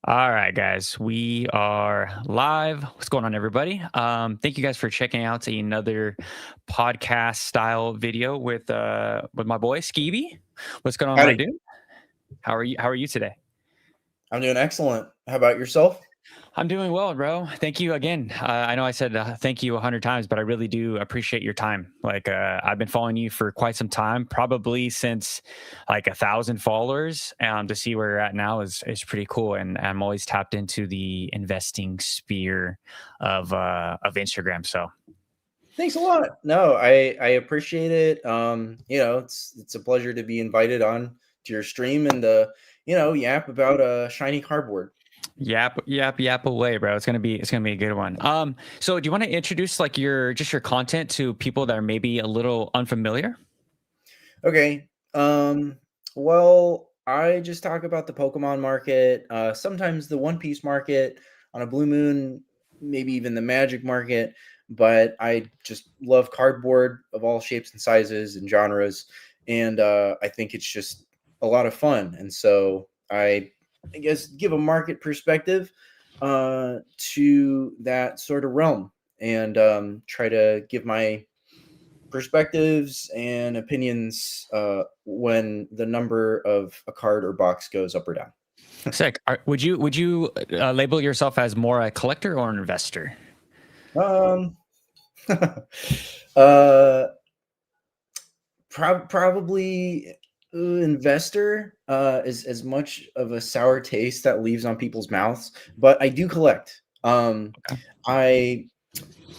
All right, guys, we are live. What's going on, everybody? Thank you guys for checking out another podcast style video with my boy Skeeby. What's going on, my Howdy. dude? How are you? How are you today? I'm doing excellent. How about yourself? I'm doing well, bro. Thank you again. I know I said thank you 100 times, but I really do appreciate your time. I've been following you for quite some time, probably since like 1,000 followers. To see where you're at now is pretty cool, and I'm always tapped into the investing sphere of Instagram. So Thanks a lot. No, I appreciate it. It's a pleasure to be invited on to your stream and yap about a shiny cardboard. yap away, bro. It's gonna be a good one. So do you want to introduce like your content to people that are maybe a little unfamiliar? Okay. Well, I just talk about the Pokemon market, sometimes the One Piece market on a blue moon, maybe even the Magic market, but I just love cardboard of all shapes and sizes and genres, and I think it's just a lot of fun. And so I guess give a market perspective to that sort of realm, and try to give my perspectives and opinions when the number of a card or box goes up or down. Sick. Would you label yourself as more a collector or an investor? um, uh, probably investor is as much of a sour taste that leaves on people's mouths, but I do collect. Okay. I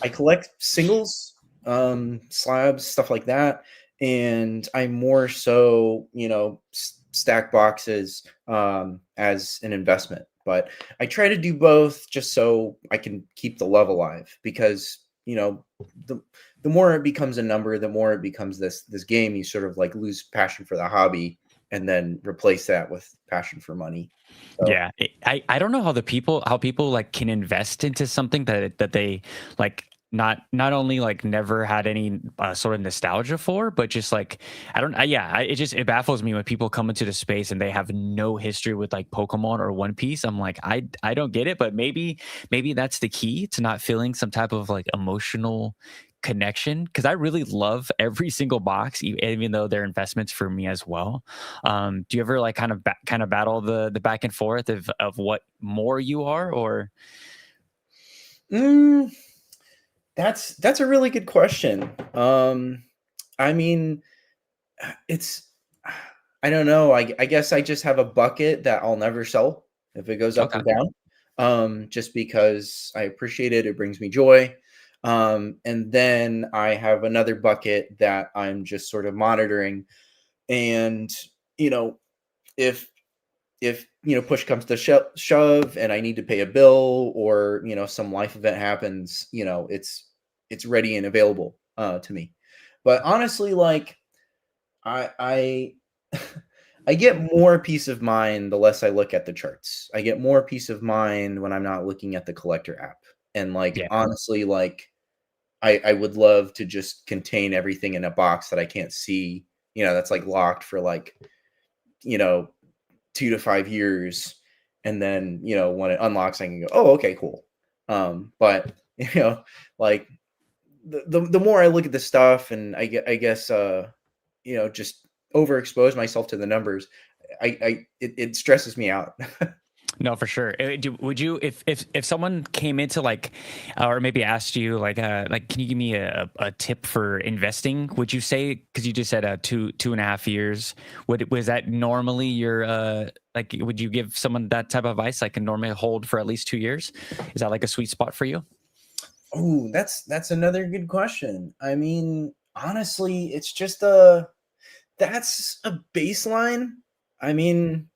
I collect singles, slabs, stuff like that, and I more so, stack boxes as an investment. But I try to do both just so I can keep the love alive because the the more it becomes a number, the more it becomes this game. You sort of like lose passion for the hobby and then replace that with passion for money. So Yeah, I don't know how people like can invest into something that they like not only like never had any sort of nostalgia for, but just like I don't yeah, it baffles me when people come into the space and they have no history with like Pokemon or One Piece. I'm like I don't get it, but maybe that's the key to not feeling some type of like emotional connection, because I really love every single box, even though they're investments for me as well. Do you ever like kind of battle the back and forth of what more you are, or mm, that's a really good question. I mean, it's I don't know. I guess I just have a bucket that I'll never sell if it goes up or okay, down. Just because I appreciate it, it brings me joy. And then I have another bucket that I'm just sort of monitoring. And you know, if push comes to shove, and I need to pay a bill, or some life event happens, it's ready and available to me. But honestly, like I I get more peace of mind the less I look at the charts. I get more peace of mind when I'm not looking at the collector app. And like yeah, honestly, like I would love to just contain everything in a box that I can't see, that's like locked for like, you know, 2 to 5 years. And then, when it unlocks, I can go, oh, okay, cool. But like the more I look at the stuff, and I guess just overexpose myself to the numbers, it stresses me out. no, for sure. Would you, if someone came into like, or maybe asked you like, can you give me a tip for investing? Would you say, because you just said 2.5 years, was that normally your like, would you give someone that type of advice, like can normally hold for at least 2 years? Is that like a sweet spot for you? Oh, that's another good question. I mean, honestly, it's just a that's a baseline. I mean,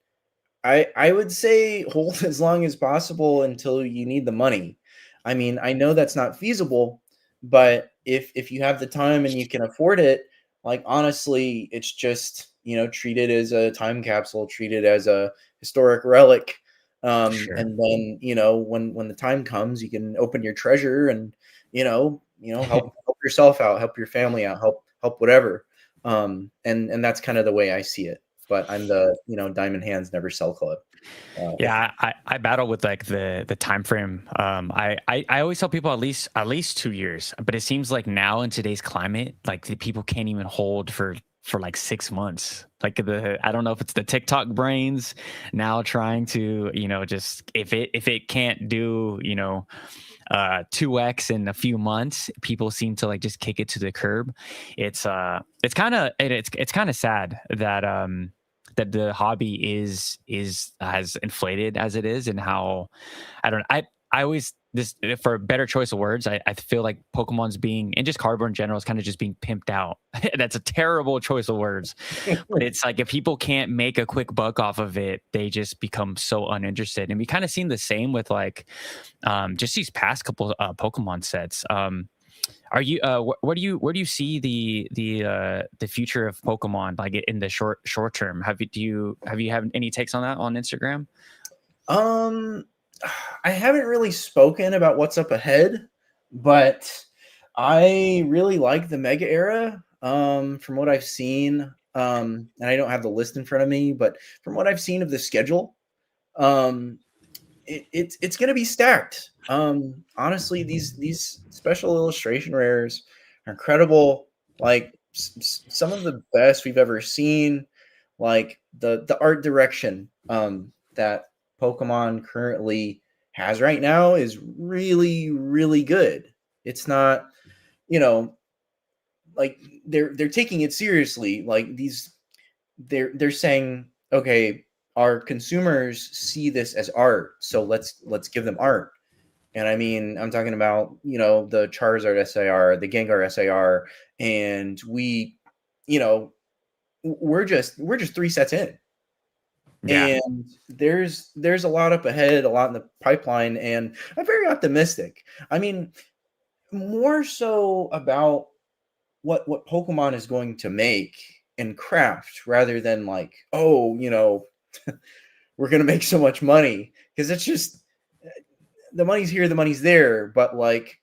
I would say hold as long as possible until you need the money. I mean, I know that's not feasible, but if you have the time and you can afford it, like honestly, it's just, treat it as a time capsule, treat it as a historic relic. Sure. And then, when the time comes, you can open your treasure and, help yourself out, help your family out, help whatever. And that's kind of the way I see it. but I'm the, diamond hands never sell club. If Yeah, I battle with like the time frame. I always tell people at least 2 years, but it seems like now in today's climate, like the people can't even hold for like 6 months. Like I don't know if it's the TikTok brains now trying to just if it can't do 2x in a few months, people seem to like just kick it to the curb. It's kind of it's kind of sad that the hobby is as inflated as it is, and how I always this for a better choice of words, I feel like Pokemon's being, and just cardboard in general, is kind of just being pimped out. That's a terrible choice of words, but it's like if people can't make a quick buck off of it, they just become so uninterested. And we kind of seen the same with like just these past couple Pokemon sets. Are you where do you see the future of Pokemon like in the short term? Have you have any takes on that on Instagram? Um, I haven't really spoken about what's up ahead, but I really like the Mega Era. From what I've seen, and I don't have the list in front of me, but from what I've seen of the schedule, um, it's going to be stacked. Honestly, these special illustration rares are incredible. Like some of the best we've ever seen. Like the art direction that Pokemon currently has right now is really really good. It's not, you know, like they're taking it seriously. Like they're saying, okay, our consumers see this as art, so let's give them art. And I mean, I'm talking about, the Charizard SAR, the Gengar SAR, and you know, we're just 3 sets in. Yeah, And there's a lot up ahead, a lot in the pipeline, and I'm very optimistic. I mean, more so about what Pokemon is going to make and craft, rather than like, oh, we're gonna make so much money, because it's just the money's here, the money's there, but like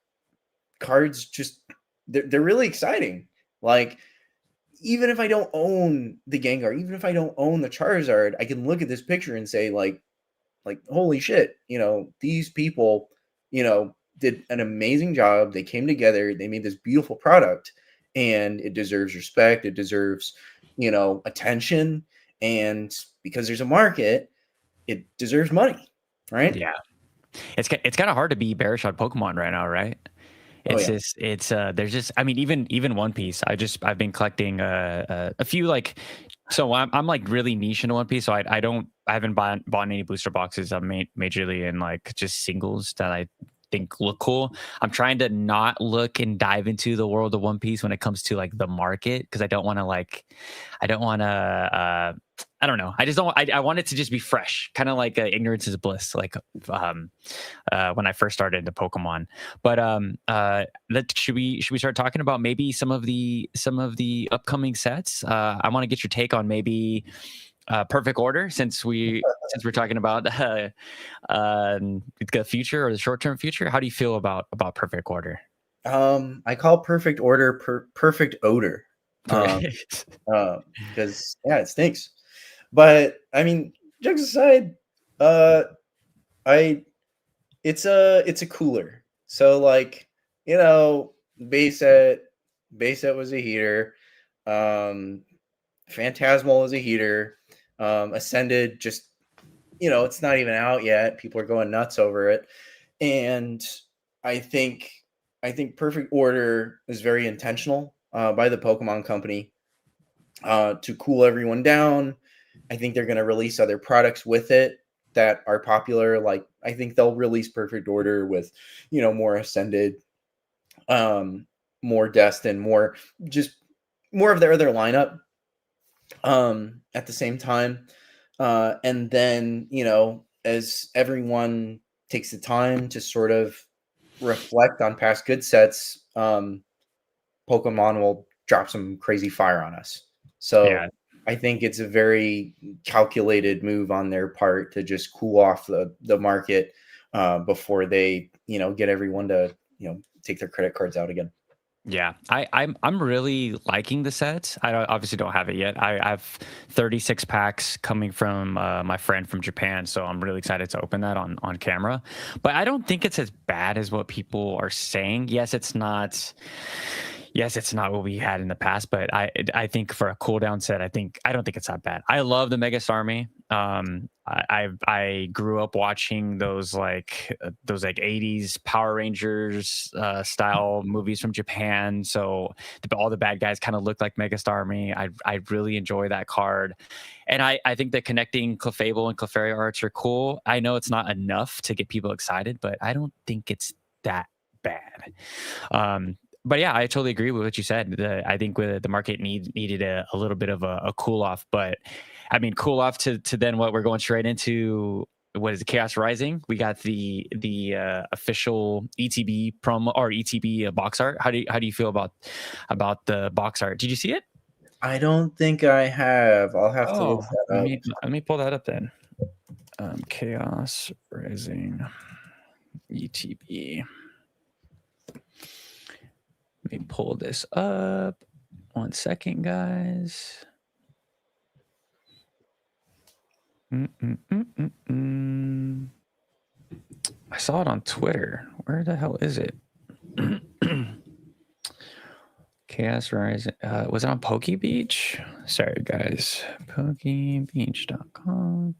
cards just they're really exciting. Like, even if I don't own the Gengar, even if I don't own the Charizard, I can look at this picture and say like holy shit, these people, did an amazing job. They came together, they made this beautiful product, and it deserves respect, it deserves, attention, and because there's a market, it deserves money, right? yeah. It's kind of hard to be bearish on Pokemon right now, right? Oh It's yeah. just there's just, I mean, even One Piece. I've been collecting a few like, so I'm like really niche into One Piece. So I haven't bought any booster boxes. I'm majorly in like just singles that I think look cool. I'm trying to not look and dive into the world of One Piece when it comes to like the market, because I don't want to I don't know. I just don't. I want it to just be fresh, kind of like ignorance is bliss. Like um, when I first started into Pokemon. But should we start talking about maybe some of the upcoming sets? I want to get your take on maybe Perfect Order, since we're talking about the future or the short term future. How do you feel about Perfect Order? I call perfect order perfect odor. Um, Perfect. because yeah, it stinks. But I mean, jokes aside, uh, I it's a cooler. So like, base set base set was a heater. Um, Phantasmal is a heater. Ascended, just, it's not even out yet. People are going nuts over it, and I think I think Perfect Order is very intentional by the Pokemon Company to cool everyone down. I think they're going to release other products with it that are popular. Like, I think they'll release Perfect Order with, more Ascended, um, more Destin, just more of their other lineup at the same time. And then, as everyone takes the time to sort of reflect on past good sets, Pokemon will drop some crazy fire on us. So Yeah, I think it's a very calculated move on their part to just cool off the market before they, get everyone to, take their credit cards out again. Yeah, I'm really liking the set. Obviously don't have it yet. I have 36 packs coming from my friend from Japan, so I'm really excited to open that on camera. But I don't think it's as bad as what people are saying. Yes, it's not. Yes, it's not what we had in the past, but I think for a cooldown set, I don't think it's that bad. I love the Megas Army. I grew up watching those like 80s Power Rangers style movies from Japan. So all the bad guys kind of look like Megas Army. I really enjoy that card. And I think that connecting Clefable and Clefairy arts are cool. I know it's not enough to get people excited, but I don't think it's that bad. But yeah, I totally agree with what you said. I think with the market needed a little bit of a cool off, but I mean, cool off to then what we're going straight into. What is it, Chaos Rising? We got the official ETB promo or ETB box art. How do you feel about the box art? Did you see it? I don't think I have. I'll have to look Oh, that up. let me pull that up then. Chaos Rising ETB. Let me pull this up. 1 second, guys. I saw it on Twitter. Where the hell is it? Chaos Rising. Was it on Pokey Beach? Sorry, guys. PokeyBeach.com.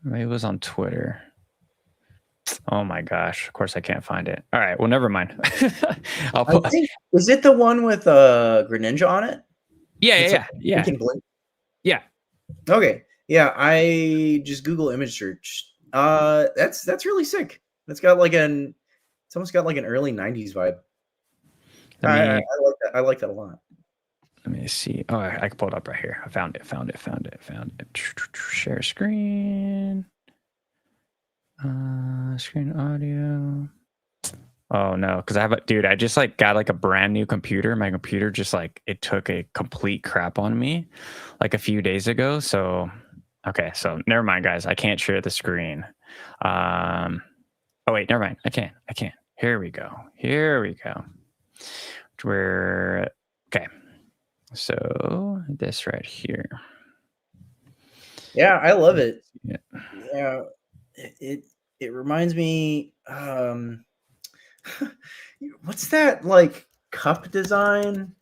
Maybe it was on Twitter. Oh my gosh. Of course I can't find it. All right. Well, never mind. I think, is it the one with Greninja on it? Yeah. Yeah. Okay. Yeah, I just Google image search. That's really sick. It's got like it's almost got like an early 90s vibe. I like that. I like that a lot. Let me see. Oh, I can pull it up right here. I found it. Share screen. Screen audio. Oh no, because I just like got like a brand new computer. My computer just like it took a complete crap on me like a few days ago. So okay, so never mind, guys. I can't share the screen. Oh wait, never mind. I can't. Here we go. Where okay. So this right here. Yeah, I love it. Yeah, it reminds me. What's that like cup design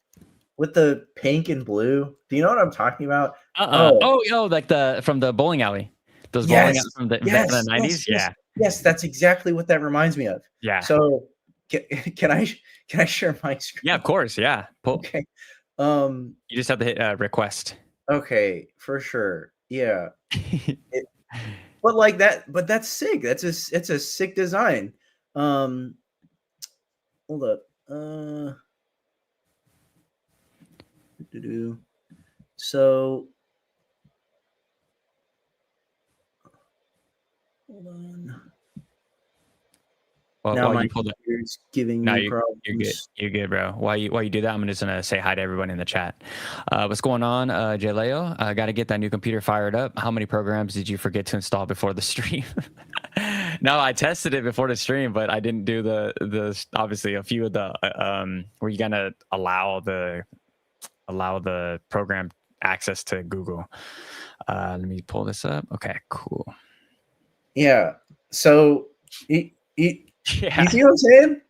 with the pink and blue? Do you know what I'm talking about? Oh, like from the bowling alley. Those bowling alleys from the 90s. Yes, that's exactly what that reminds me of. Yeah. So can I share my screen? Yeah, of course. Yeah. Okay. You just have to hit request. Okay, for sure. Yeah. But like that, but that's sick. It's a sick design. Hold up. So hold on. Well, now while my you pull computer's giving me problems. You're good, bro. While you do that, I'm just gonna say hi to everyone in the chat. What's going on, Jaleo? Got to get that new computer fired up. How many programs did you forget to install before the stream? No, I tested it before the stream, but I didn't do the obviously a few of the where you gonna allow the program access to Google. Let me pull this up. Okay, cool. Yeah. So you see what I'm saying?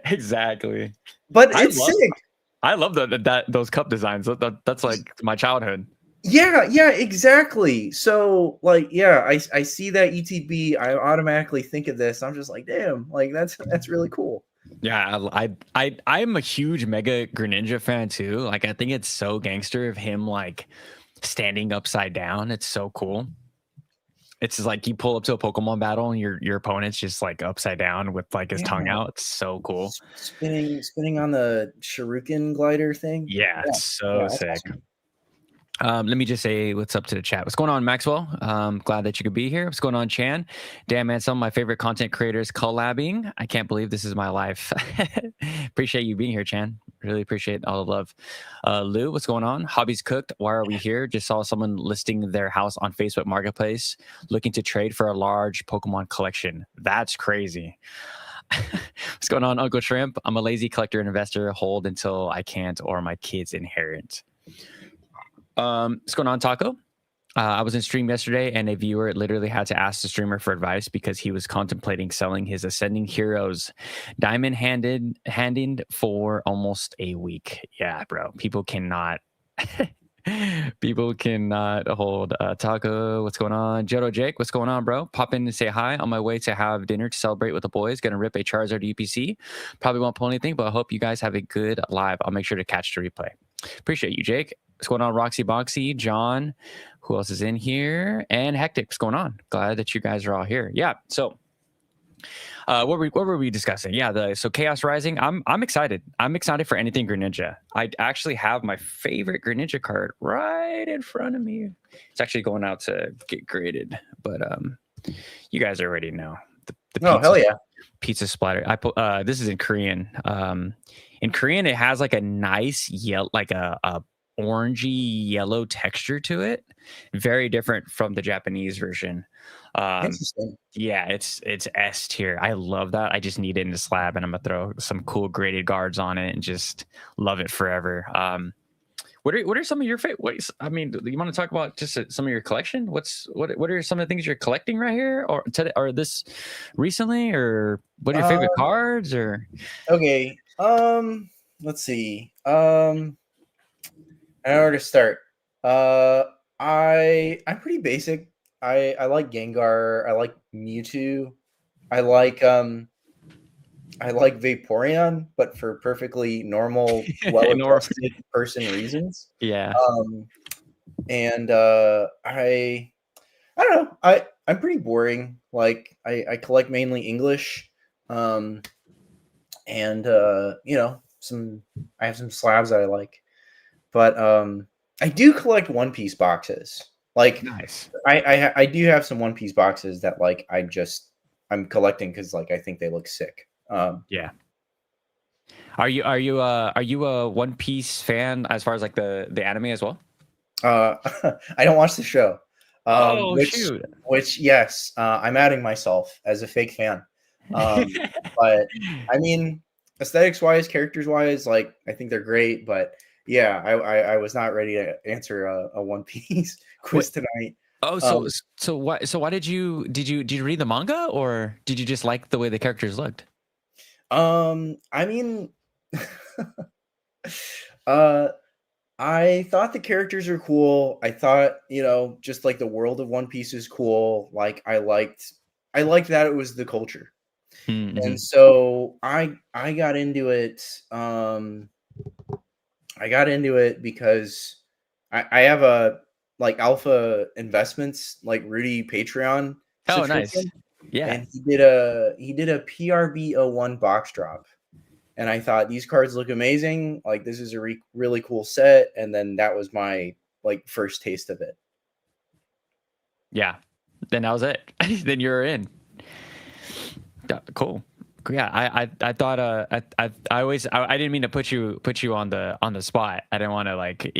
Exactly. But it's sick. I love those cup designs. That's like my childhood. Yeah, exactly. So like, yeah, I see that ETB, I automatically think of this. I'm just like, damn, like that's really cool. Yeah, I'm a huge Mega Greninja fan too. Like, I think it's so gangster of him like standing upside down. It's so cool. It's just like you pull up to a Pokemon battle and your opponent's just like upside down with like his tongue out. It's so cool. Spinning on the Shuriken glider thing. Yeah, it's so sick. Awesome. Let me just say what's up to the chat. What's going on, Maxwell? Glad that you could be here. What's going on, Chan? Damn, man, some of my favorite content creators collabing. I can't believe this is my life. Appreciate you being here, Chan. Really appreciate all the love. Lou, what's going on? Hobbies cooked. Why are we here? Just saw someone listing their house on Facebook Marketplace, looking to trade for a large Pokemon collection. That's crazy. What's going on, Uncle Shrimp? I'm a lazy collector and investor. Hold until I can't or my kids inherit. What's going on, Taco? I was in stream yesterday, and a viewer literally had to ask the streamer for advice because he was contemplating selling his Ascending Heroes diamond handed for almost a week. Yeah, bro. People cannot. People cannot hold Taco. What's going on? Jodo Jake, what's going on, bro? Pop in and say hi. On my way to have dinner to celebrate with the boys. Gonna rip a Charizard UPC. Probably won't pull anything, but I hope you guys have a good live. I'll make sure to catch the replay. Appreciate you, Jake. What's going on, Roxy Boxy, John? Who else is in here? And Hectic, what's going on? Glad that you guys are all here. Yeah. So, what were we discussing? Yeah. So Chaos Rising. I'm excited. I'm excited for anything Greninja. I actually have my favorite Greninja card right in front of me. It's actually going out to get graded, but you guys already know the Oh, pizza, hell yeah. pizza splatter. I put this is in Korean. In Korean, it has like a nice yellow, like a orangey yellow texture to it, very different from the Japanese version. Interesting. Yeah, it's S tier. I love that. I just need it in the slab, and I'm gonna throw some cool graded guards on it and just love it forever. What are some of your favorite? I mean, you want to talk about just some of your collection? What are some of the things you're collecting right here, or today, or this recently, or what are your favorite cards? Or Okay. Let's see. I know where to start. I'm pretty basic. I like Gengar. I like Mewtwo. I like Vaporeon, but for perfectly normal, Nor- well-adjusted person reasons. yeah, And I don't know. I'm pretty boring. Like I collect mainly English. And I have some slabs that I like. But I do collect One Piece boxes. Like nice. I do have some One Piece boxes that like I'm collecting because like I think they look sick. Yeah. Are you a One Piece fan as far as like the anime as well? I don't watch the show. Oh shoot. Which yes, I'm adding myself as a fake fan. But I mean, aesthetics wise, characters wise, like I think they're great. But yeah, I was not ready to answer a One Piece quiz tonight. Oh, why did you read the manga, or did you just like the way the characters looked? I mean, uh, I thought the characters are cool. I thought, just like the world of One Piece is cool. Like I liked that it was the culture. Mm-hmm. And so I got into it. I got into it because I have a like Alpha Investments like Rudy Patreon Oh, nice. subscription, Yeah. and he did a PRB01 box drop, and I thought these cards look amazing. Like this is a really cool set, and then that was my like first taste of it. Yeah. Then that was it. Then you're in. Cool. Yeah, I thought I didn't mean to put you on the spot. I didn't want to like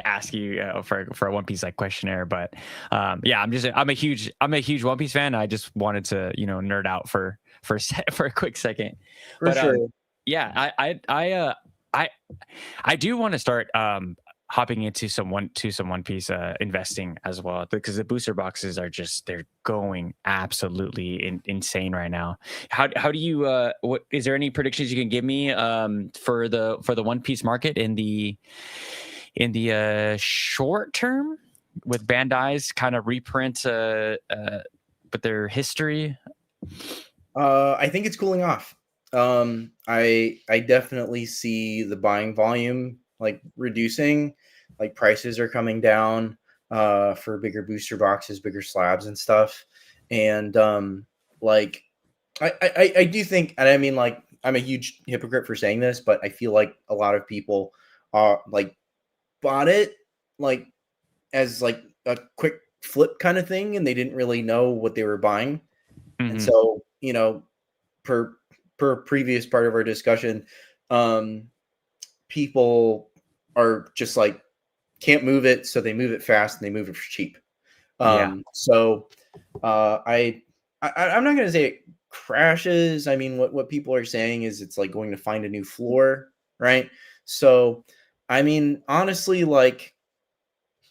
ask you for a One Piece like questionnaire, but yeah, I'm a huge One Piece fan. I just wanted to nerd out for for a quick second, For but sure. yeah, I do want to start hopping into some One Piece investing as well, because the booster boxes are just they're going absolutely insane right now. How do you what is there any predictions you can give me for the One Piece market in the short term with Bandai's kind of reprint with their history? I think it's cooling off. I definitely see the buying volume like reducing, like prices are coming down for bigger booster boxes, bigger slabs and stuff. And like I do think, and I mean like I'm a huge hypocrite for saying this, but I feel like a lot of people are like bought it like as like a quick flip kind of thing, and they didn't really know what they were buying. And Mm-hmm. so, per previous part of our discussion, people are just like can't move it, so they move it fast and they move it for cheap. Yeah. So I'm not going to say crashes, I mean, what people are saying is it's like going to find a new floor, right? So, I mean, honestly, like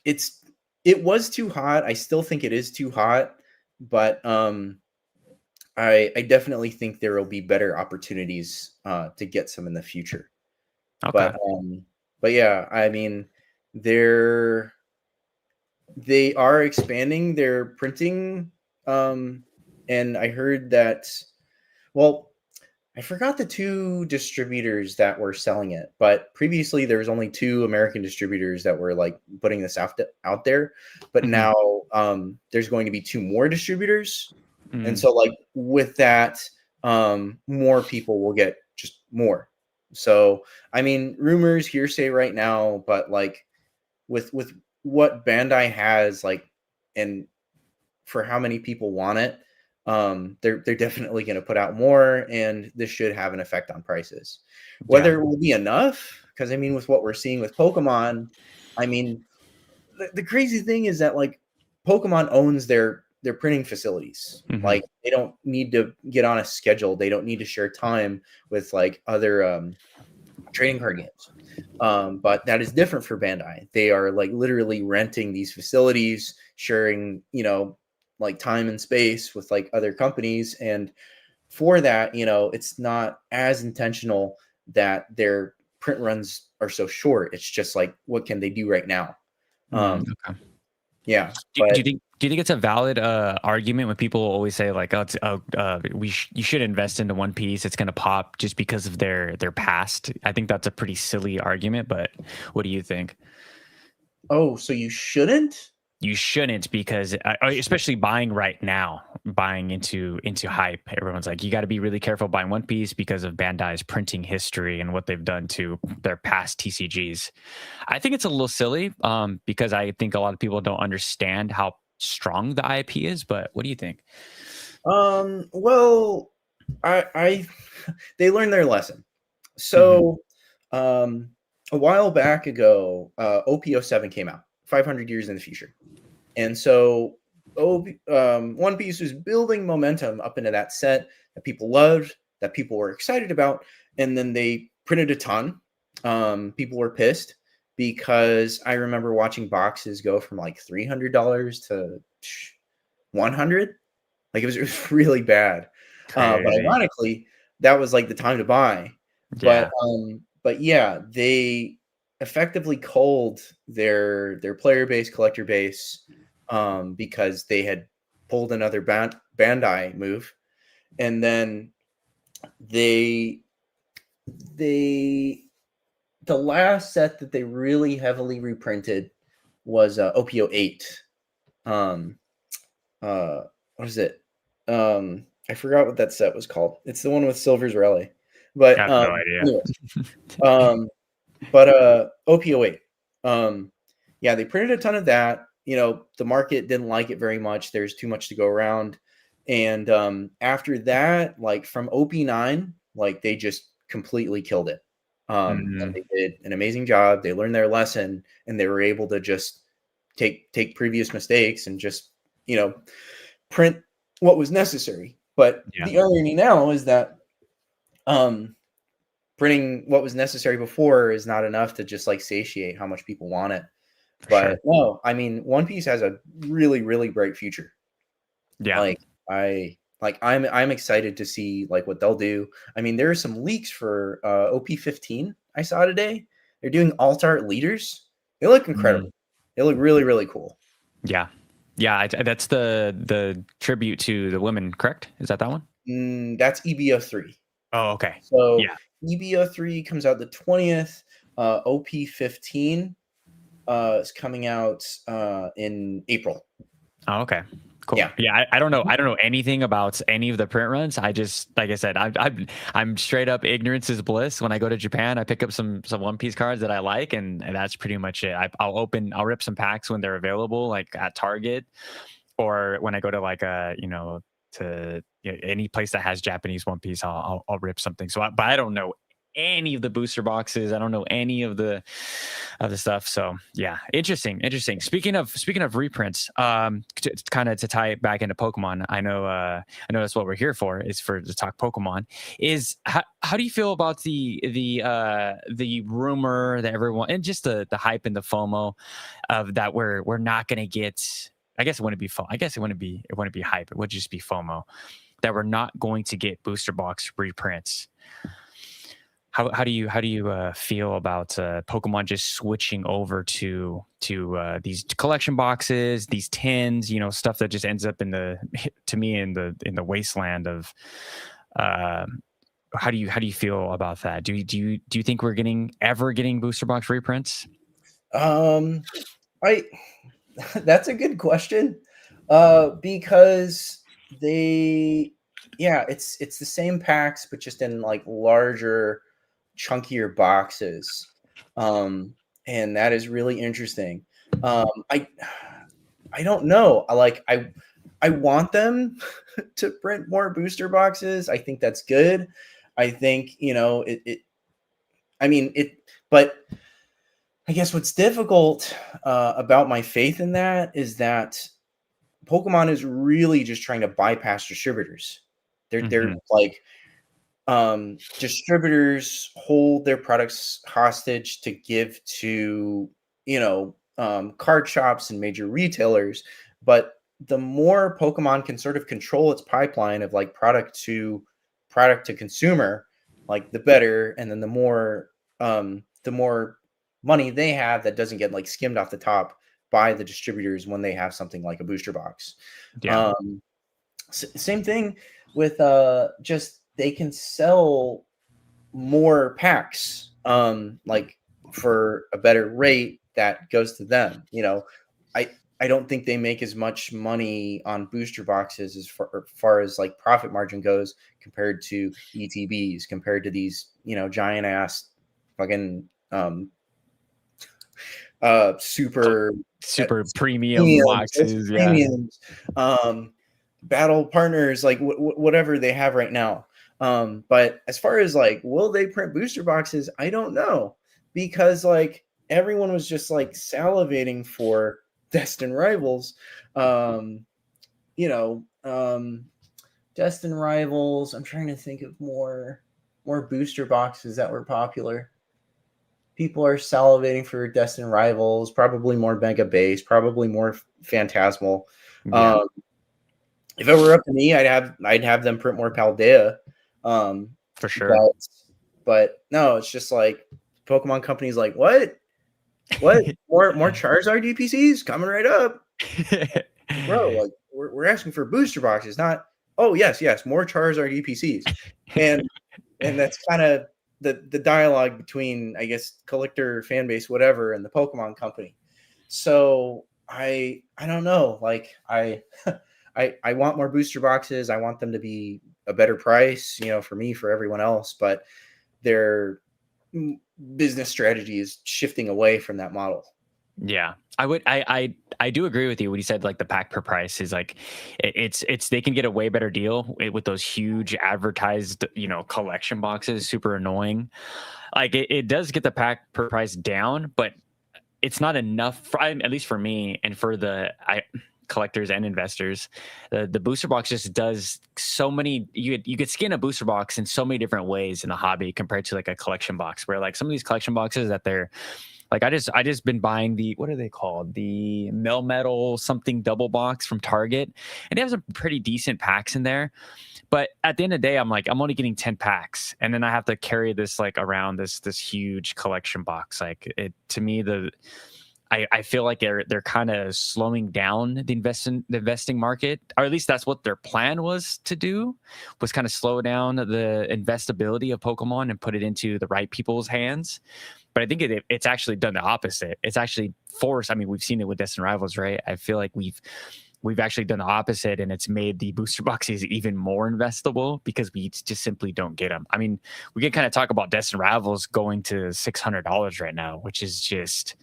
it's it was too hot. I still think it is too hot, but I definitely think there will be better opportunities to get some in the future. Okay. But yeah, I mean, they're they are expanding their printing, um, and I heard that. Well, I forgot the two distributors that were selling it, but previously there was only two American distributors that were like putting this out there. But Hmm. now there's going to be two more distributors, and Mm. so like with that, more people will get just more. So I mean, rumors, hearsay right now, but like with what Bandai has, like, and for how many people want it, they're definitely going to put out more, and this should have an effect on prices. Yeah. Whether it will be enough, because I mean, with what we're seeing with Pokemon, I mean, the crazy thing is that like Pokemon owns their printing facilities. Hmm. Like they don't need to get on a schedule. They don't need to share time with like other trading card games. But that is different for Bandai. They are like literally renting these facilities, sharing, like time and space with like other companies. And for that, it's not as intentional that their print runs are so short. It's just like, what can they do right now? Mm, Um, okay. yeah, Do but you think it's a valid argument when people always say like, oh, you should invest into One Piece, it's gonna pop just because of their past? I think that's a pretty silly argument, but what do you think? oh, so you shouldn't? You shouldn't, because especially buying right now, buying into hype. Everyone's like, you got to be really careful buying One Piece because of Bandai's printing history and what they've done to their past TCGs. I think it's a little silly, because I think a lot of people don't understand how strong the IP is. But what do you think? Well, I they learned their lesson. Hmm. So, um, a while back ago, OP07 came out, 500 years in the future. And so One Piece was building momentum up into that set that people loved, that people were excited about, and then they printed a ton. People were pissed because I remember watching boxes go from like $300 to 100. Like it was really bad. But Crazy. ironically, that was like the time to buy. Yeah. But yeah, they effectively culled their player base, collector base, because they had pulled another Bandai move, and then they they the last set that they really heavily reprinted was OPO 8. Um, uh, what is it? I forgot what that set was called. It's the one with Silver's Rally. I But have no idea. anyway, um, but OP08. Um, yeah, they printed a ton of that. The market didn't like it very much. There's too much to go around. And after that, like from OP9, like they just completely killed it. And Hmm. they did an amazing job. They learned their lesson, and they were able to just take previous mistakes and just, you know, print what was necessary. But Yeah, the irony now is that um, printing what was necessary before is not enough to just like satiate how much people want it. for But sure. no, I mean, One Piece has a really, really bright future. Yeah. Like I'm excited to see like what they'll do. I mean, there are some leaks for OP15 I saw today. They're doing alt art leaders. They look Mhm. incredible. They look really, really cool. Yeah. Yeah. That's the tribute to the women, correct? Is that one? That's EBO3. Oh, okay. So Yeah. EBO3 comes out the 20th. OP15 is coming out in April. Oh, okay. Cool. Yeah. Yeah, I don't know. Mhm. I don't know anything about any of the print runs. I just, like I said, I'm straight up ignorance is bliss. When I go to Japan, I pick up some One Piece cards that I like, and that's pretty much it. I'll rip some packs when they're available, like at Target, or when I go to like to any place that has Japanese One Piece, I'll rip something. So, but I don't know any of the booster boxes. I don't know any of the stuff. So yeah, interesting. Speaking of reprints, kind of to tie it back into Pokemon. I know that's what we're here for, is for to talk Pokemon. Is how do you feel about the rumor that everyone, and just the hype and the FOMO of that we're not going to get. I guess it wouldn't be FOMO. I guess it wouldn't be hype. It would just be FOMO that we're not going to get booster box reprints. How do you feel about Pokemon just switching over to these collection boxes, these tins, stuff that just ends up in the wasteland of how do you feel about that? Do you think we're ever getting booster box reprints? I That's a good question. Because it's the same packs, but just in like larger, chunkier boxes. And that is really interesting. I I don't know. I want them to print more booster boxes. I think that's good. I think, I mean, but I guess what's difficult about my faith in that is that Pokemon is really just trying to bypass distributors. They're like, distributors hold their products hostage to give to, card shops and major retailers. But the more Pokemon can sort of control its pipeline of like product to consumer, like the better. And then the more money they have that doesn't get like skimmed off the top by the distributors when they have something like a booster box. Yeah. Same thing with just they can sell more packs like for a better rate that goes to them. I don't think they make as much money on booster boxes as far as like profit margin goes compared to ETBs, compared to these, giant ass fucking super premium premiums, boxes. Yeah. premiums, battle partners, like whatever they have right now. But as far as like, will they print booster boxes? I don't know, because like everyone was just like salivating for Destined Rivals. You know, Destined Rivals. I'm trying to think of more booster boxes that were popular. People are salivating for Destined Rivals, probably more Mega Base, probably more Phantasmal. Yeah. If it were up to me, I'd have them print more Paldea. For sure. But no, it's just like Pokemon companies like, what? More Charizard DPCs coming right up, bro. Like we're asking for booster boxes, not yes, more Charizard DPCs, and that's kind of the dialogue between, I guess, collector fan base, whatever, and the Pokemon company. So I don't know. Like I want more booster boxes. I want them to be a better price, for me, for everyone else, but their business strategy is shifting away from that model. Yeah, I do agree with you when you said like the pack per price is like it's they can get a way better deal with those huge advertised collection boxes. Super annoying. Like it does get the pack per price down, but it's not enough for, at least for me and for the collectors and investors. The booster box just does so many. You could skin a booster box in so many different ways in the hobby compared to like a collection box, where like some of these collection boxes that they're like, I just been buying the, what are they called? The Melmetal something double box from Target, and they have some pretty decent packs in there. But at the end of the day, I'm like, I'm only getting 10 packs, and then I have to carry this like around this huge collection box. Like it, to me, I feel like they're kind of slowing down the investing market, or at least that's what their plan was to do, was kind of slow down the investability of Pokemon and put it into the right people's hands. But I think it's actually done the opposite. It's actually forced. I mean, we've seen it with Destined Rivals, right? I feel like we've actually done the opposite, and it's made the booster boxes even more investable because we just simply don't get them. I mean, we can kind of talk about Destined Rivals going to $600 right now, which is just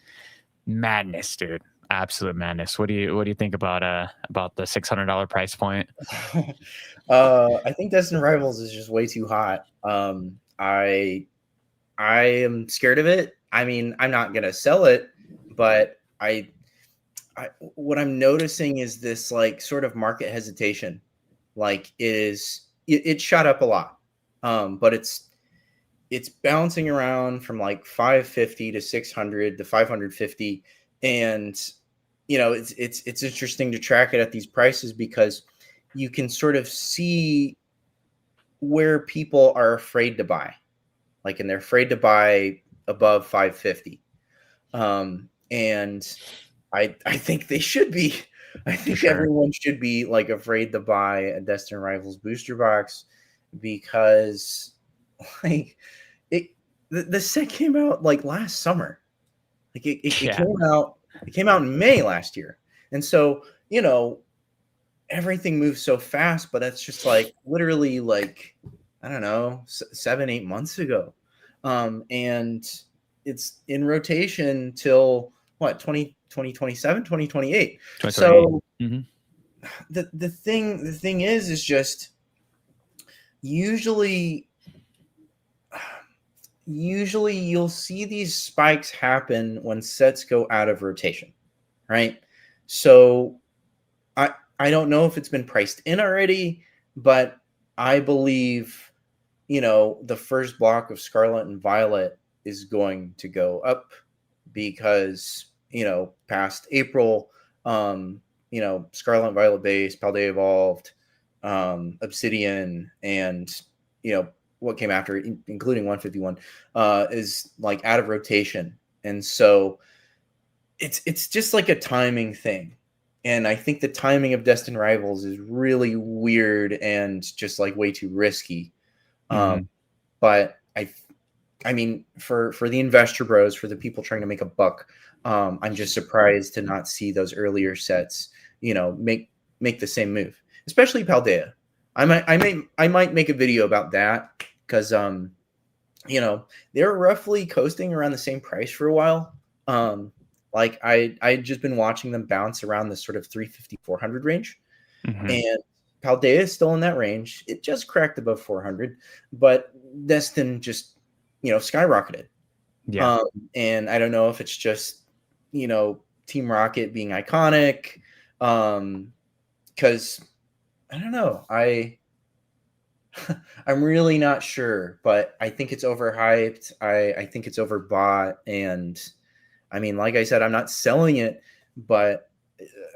madness, dude. Absolute madness. What do you think about the $600 price point? I think Destined Rivals is just way too hot. I I am scared of it. I mean, I'm not gonna sell it, but what I'm noticing is this like sort of market hesitation. Like it shot up a lot, but it's bouncing around from like 550 to 600 to 550, and it's interesting to track it at these prices because you can sort of see where people are afraid to buy, like, and they're afraid to buy above 550. And I think they should be. I For think sure. everyone should be like afraid to buy a Destin Rivals booster box because like it the set came out like last summer. Like it Yeah. came out in May last year. And so, everything moves so fast, but that's just like literally like I don't know, 7, 8 months ago. And it's in rotation till what 2027, 2028. 2028. So Hmm. the thing is just usually usually you'll see these spikes happen when sets go out of rotation, right? So I don't know if it's been priced in already, but I believe the first block of Scarlet and Violet is going to go up because past April, Scarlet and Violet base, Paldea Evolved, Obsidian, and what came after, including 151, is like out of rotation, and so it's just like a timing thing. And I think the timing of Destined Rivals is really weird and just like way too risky. Um, Hmm. but I mean, for the investor bros, for the people trying to make a buck, I'm just surprised to not see those earlier sets, make the same move, especially Paldea. I might make a video about that because they're roughly coasting around the same price for a while. Like I just been watching them bounce around the sort of 350 400 range, Hmm. and Paldea is still in that range. It just cracked above 400, but Destin just skyrocketed. Yeah. Um, and I don't know if it's just Team Rocket being iconic, because I don't know. I'm really not sure, but I think it's overhyped. I think it's overbought, and I mean, like I said, I'm not selling it, but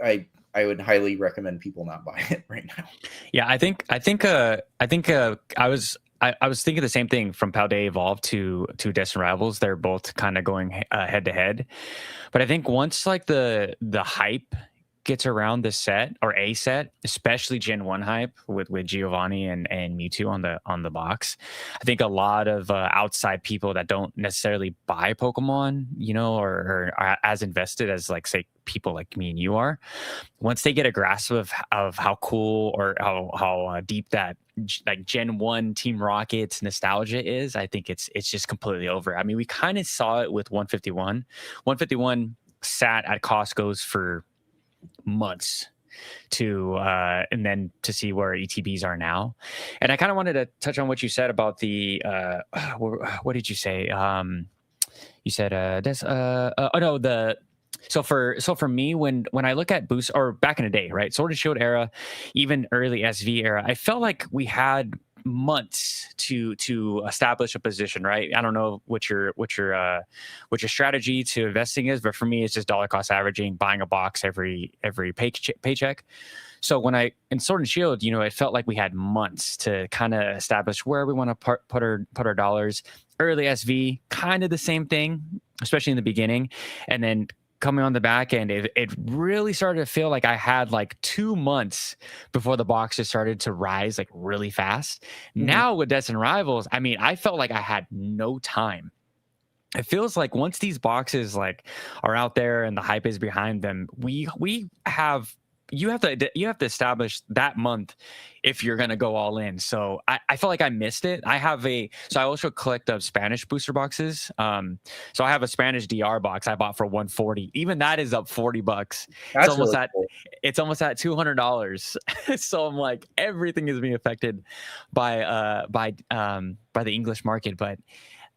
I would highly recommend people not buy it right now. Yeah, I was thinking the same thing from Paldea Evolved to Destined Rivals. They're both kind of going head to head. But I think once like the hype gets around the set or a set, especially Gen 1 hype with Giovanni and Mewtwo on the box, I think a lot of outside people that don't necessarily buy Pokemon, or are as invested as like say people like me and you are, once they get a grasp of how cool or how deep that like Gen 1 Team Rocket's nostalgia is, I think it's just completely over. I mean, we kind of saw it with 151. 151 sat at Costco's for months to and then to see where ETBs are now. And I kind of wanted to touch on what you said about the what did you say? You said this oh no, the so for me, when I look at boost or back in the day, right, Sword and Shield era, even early SV era, I felt like we had months to establish a position, right? I don't know what your strategy to investing is, but for me it's just dollar cost averaging, buying a box every paycheck. So when I in Sword and Shield, it felt like we had months to kind of establish where we want to put our dollars. Early SV, kind of the same thing, especially in the beginning, and then coming on the back end, it really started to feel like I had like 2 months before the boxes started to rise like really fast. Mhm. Now with Destined Rivals, I mean, I felt like I had no time. It feels like once these boxes like are out there and the hype is behind them, we have you have to establish that month if you're gonna go all in. So I felt like I missed it. I also collect Spanish booster boxes. So I have a Spanish DR box I bought for 140. Even that is up $40. It's That's almost really at cool. it's almost at $200. So I'm like everything is being affected by the English market, but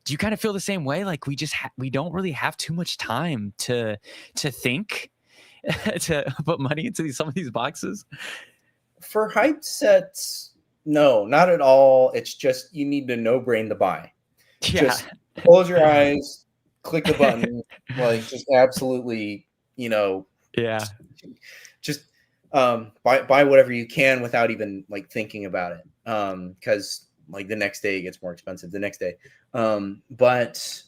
do you kind of feel the same way? Like we just we don't really have too much time to think to put money into some of these boxes. For hype sets, no, not at all. It's just you need to no brain to buy. Yeah. Just close your eyes, click the button, like just absolutely, you know, Yeah. just buy whatever you can without even like thinking about it. Because like the next day it gets more expensive the next day. But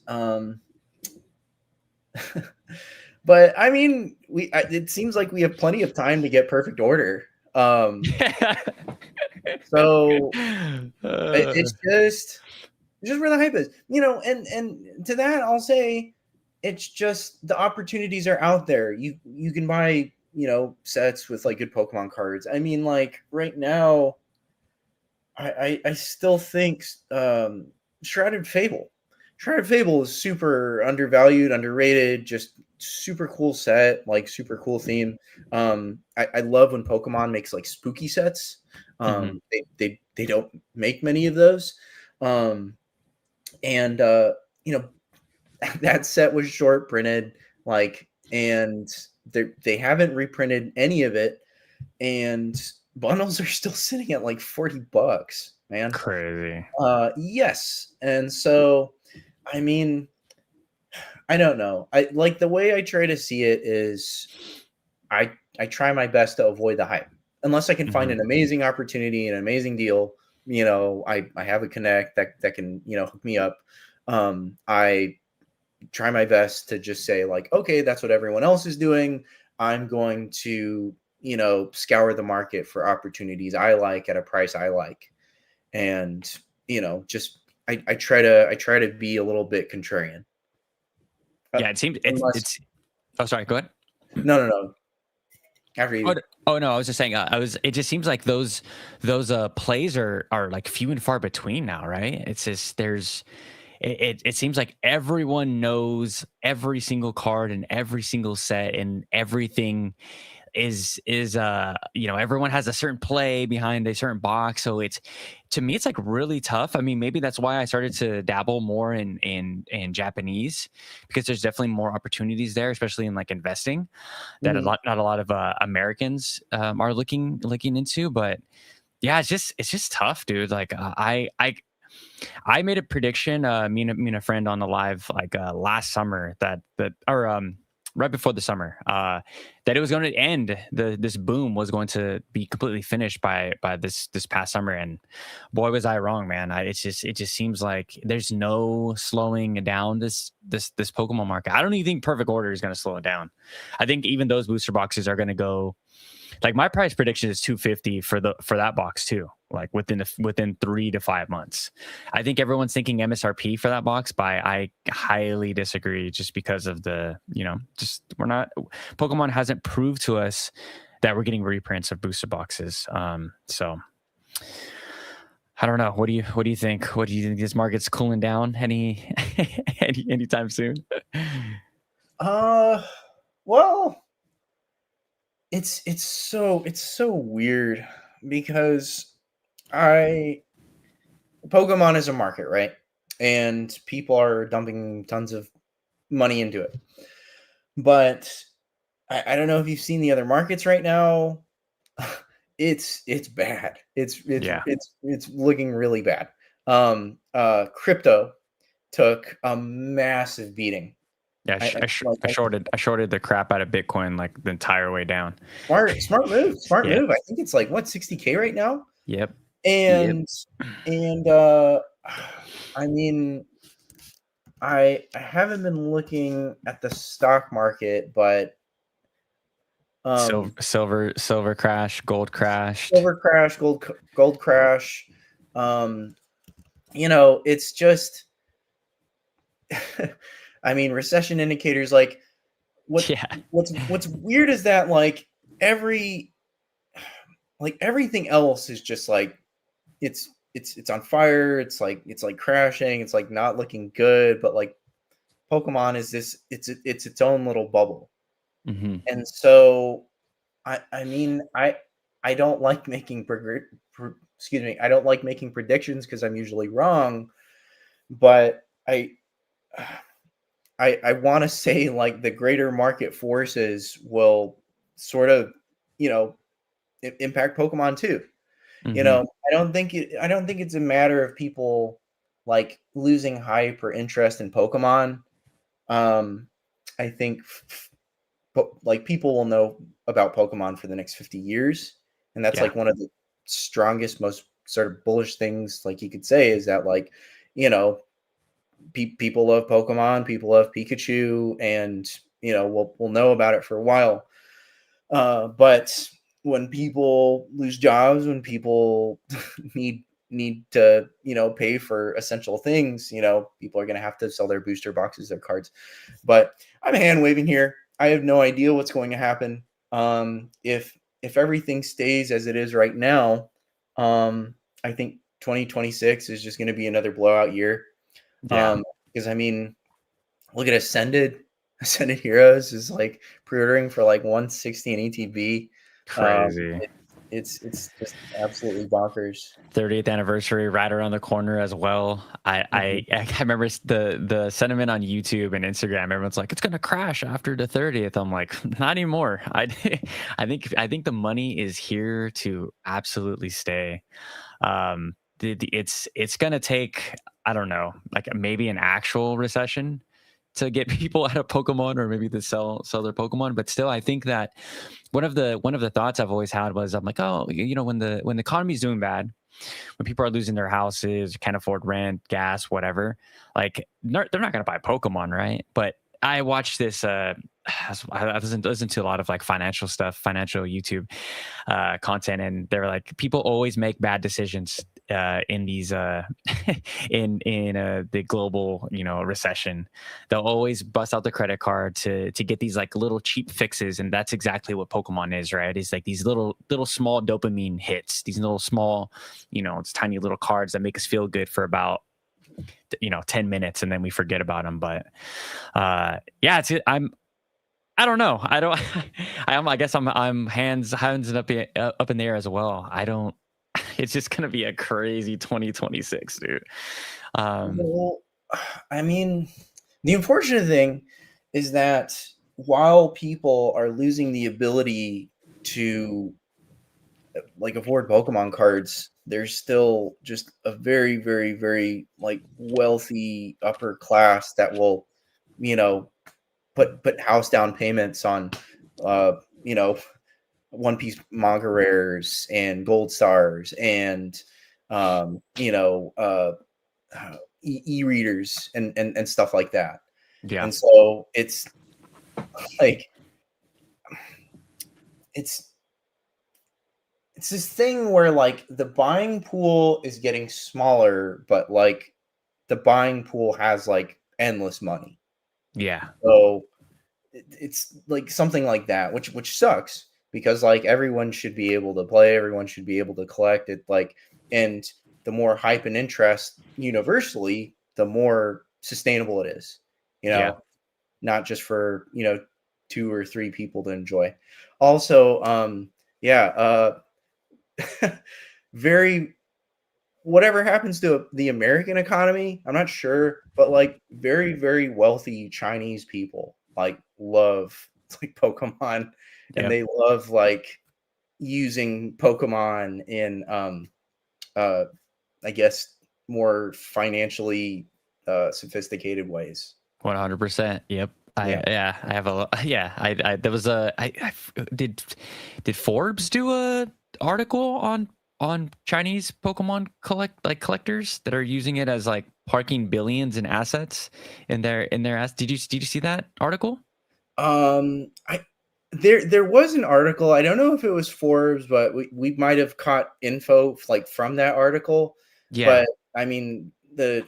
but I mean, it seems like we have plenty of time to get perfect order. So Uh, it's just where the hype is, and to that I'll say, it's just the opportunities are out there. You can buy, sets with like good Pokemon cards. I mean, like right now, I still think Shrouded Fable. Shrouded Fable is super undervalued, underrated, just super cool set, like super cool theme. I love when Pokemon makes like spooky sets. mhm. They don't make many of those. Um, and you know that set was short printed, like, and they haven't reprinted any of it, and bundles are still sitting at like $40, man. Crazy. Yes. And so, I mean, I don't know. I like the way I try to see it is I try my best to avoid the hype. Unless I can find Mhm. an amazing opportunity, an amazing deal, I have a connect that can, hook me up. I try my best to just say like, okay, that's what everyone else is doing. I'm going to, scour the market for opportunities I like at a price I like. And, just I try to be a little bit contrarian. Yeah, it seems Unless it's oh, sorry, go ahead. no. After Oh, you. oh no, I was just saying, it just seems like those plays are like few and far between now, right? It's just it seems like everyone knows every single card and every single set and everything is everyone has a certain play behind a certain box, so it's to me it's like really tough. I mean, maybe that's why I started to dabble more in Japanese, because there's definitely more opportunities there, especially in like investing, that a Mhm. lot not a lot of Americans are looking into. But yeah, it's just tough, dude. Like I made a prediction, me and a friend on the live, like last summer, that or right before the summer, that it was going to end. This boom was going to be completely finished by this past summer, and boy was I wrong, man. It just seems like there's no slowing down this Pokemon market. I don't even think Perfect Order is going to slow it down. I think even those booster boxes are going to go, like my price prediction is 250 for that box too, like within 3 to 5 months. I think everyone's thinking MSRP for that box, but I highly disagree, just because of just we're not, Pokemon hasn't proved to us that we're getting reprints of booster boxes. So I don't know. What do you think? What do you think, this market's cooling down anytime soon? Uh, well, it's so weird because I Pokemon is a market, right? And people are dumping tons of money into it. But I don't know if you've seen the other markets right now. It's bad. Yeah. It's looking really bad. Crypto took a massive beating. Yeah, I, I like I shorted the crap out of Bitcoin like the entire way down. smart move, smart Yeah. move. I think it's like what 60K right now, Yep. Yep. and and I mean, I haven't been looking at the stock market, but Silver crash, gold crashed. silver crash, gold crash. Um, it's just, I mean, recession indicators. Like what Yeah. what's weird is that every everything else is just like it's on fire. It's like crashing. It's like not looking good. But like Pokemon is this. It's its own little bubble. Hmm. And so I mean, I don't like making excuse me, I don't like making predictions because I'm usually wrong. But I I want to say like the greater market forces will sort of, you know, impact Pokemon too. You Hmm. know, I don't think it's a matter of people like losing hype or interest in Pokemon. Um, I think like people will know about Pokemon for the next 50 years, and that's Yeah, like one of the strongest, most sort of bullish things like you could say is that like, you know, people love Pokemon, people love Pikachu, and you know we'll know about it for a while. But when people lose jobs, when people need to pay for essential things, people are going to have to sell their booster boxes, their cards. But I'm hand waving here. I have no idea what's going to happen. If everything stays as it is right now, I think 2026 is just going to be another blowout year. yeah, Because I mean, look at Ascended. Ascended Heroes is like pre-ordering for like 160 in ETB. crazy. It's just absolutely bonkers. 30th anniversary right around the corner as well. Mhm. I remember the sentiment on YouTube and Instagram. Everyone's like, it's gonna crash after the 30th. I'm like, not anymore. I think the money is here to absolutely stay. It's gonna take, I don't know, like maybe an actual recession to get people out of Pokemon, or maybe to sell their Pokemon. But still, I think that one of the thoughts I've always had was, I'm like, oh, when the economy's doing bad, when people are losing their houses, can't afford rent, gas, whatever, like they're not going to buy Pokemon, right? But I watched this. I listen to a lot of like financial stuff, financial YouTube content, and they're like, people always make bad decisions in these in the global recession. They'll always bust out the credit card to get these like little cheap fixes, and that's exactly what Pokemon is, right? It's like these little small dopamine hits, these little small, it's tiny little cards that make us feel good for about 10 minutes, and then we forget about them. But yeah, I don't know. I don't. I guess I'm hands up in the air as well. I don't. It's just gonna be a crazy 2026, dude. Um, Well, I mean, the unfortunate thing is that while people are losing the ability to like afford Pokemon cards, there's still just a very, very, very like wealthy upper class that will, you know, put house down payments on, uh, you know, One Piece manga rares and gold stars and, um, you know, uh, e-readers and stuff like that. yeah, And so like it's it's this thing where like the buying pool is getting smaller, but like the buying pool has like endless money. yeah, So it's like something like that, which sucks because like everyone should be able to play, everyone should be able to collect it, like, and the more hype and interest universally, the more sustainable it is, you yeah, know, not just for two or three people to enjoy. Also, yeah, very whatever happens to the American economy, I'm not sure, but like very, very wealthy Chinese people like love like Pokemon and yep. they love like using Pokemon in uh I guess more financially sophisticated ways. 100%. Yep. Yeah. I have yeah. There was did Forbes do a article on Chinese Pokemon collectors that are using it as like parking billions in assets in their ass. Did you see that article? I there was an article. I don't know if it was Forbes, but we might have caught info like from that article. Yeah. But I mean the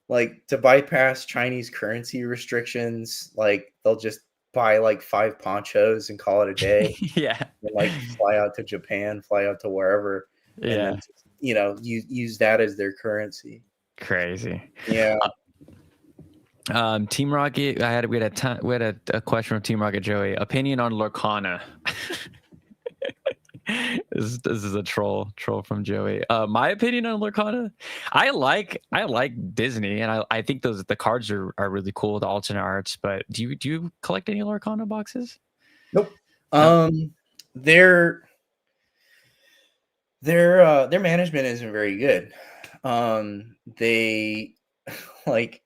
like to bypass Chinese currency restrictions, like they'll just buy like five ponchos and call it a day, Yeah. and like fly out to Japan, fly out to wherever, and then Yeah. just, use that as their currency. Crazy. Yeah. Team Rocket. We had a question from Team Rocket Joey. Opinion on Lorcana. This is a troll from Joey. My opinion on Lorcana, I like Disney, and I think the cards are really cool, the alternate arts. But do you collect any Lorcana boxes? Nope. No. Their their management isn't very good. They like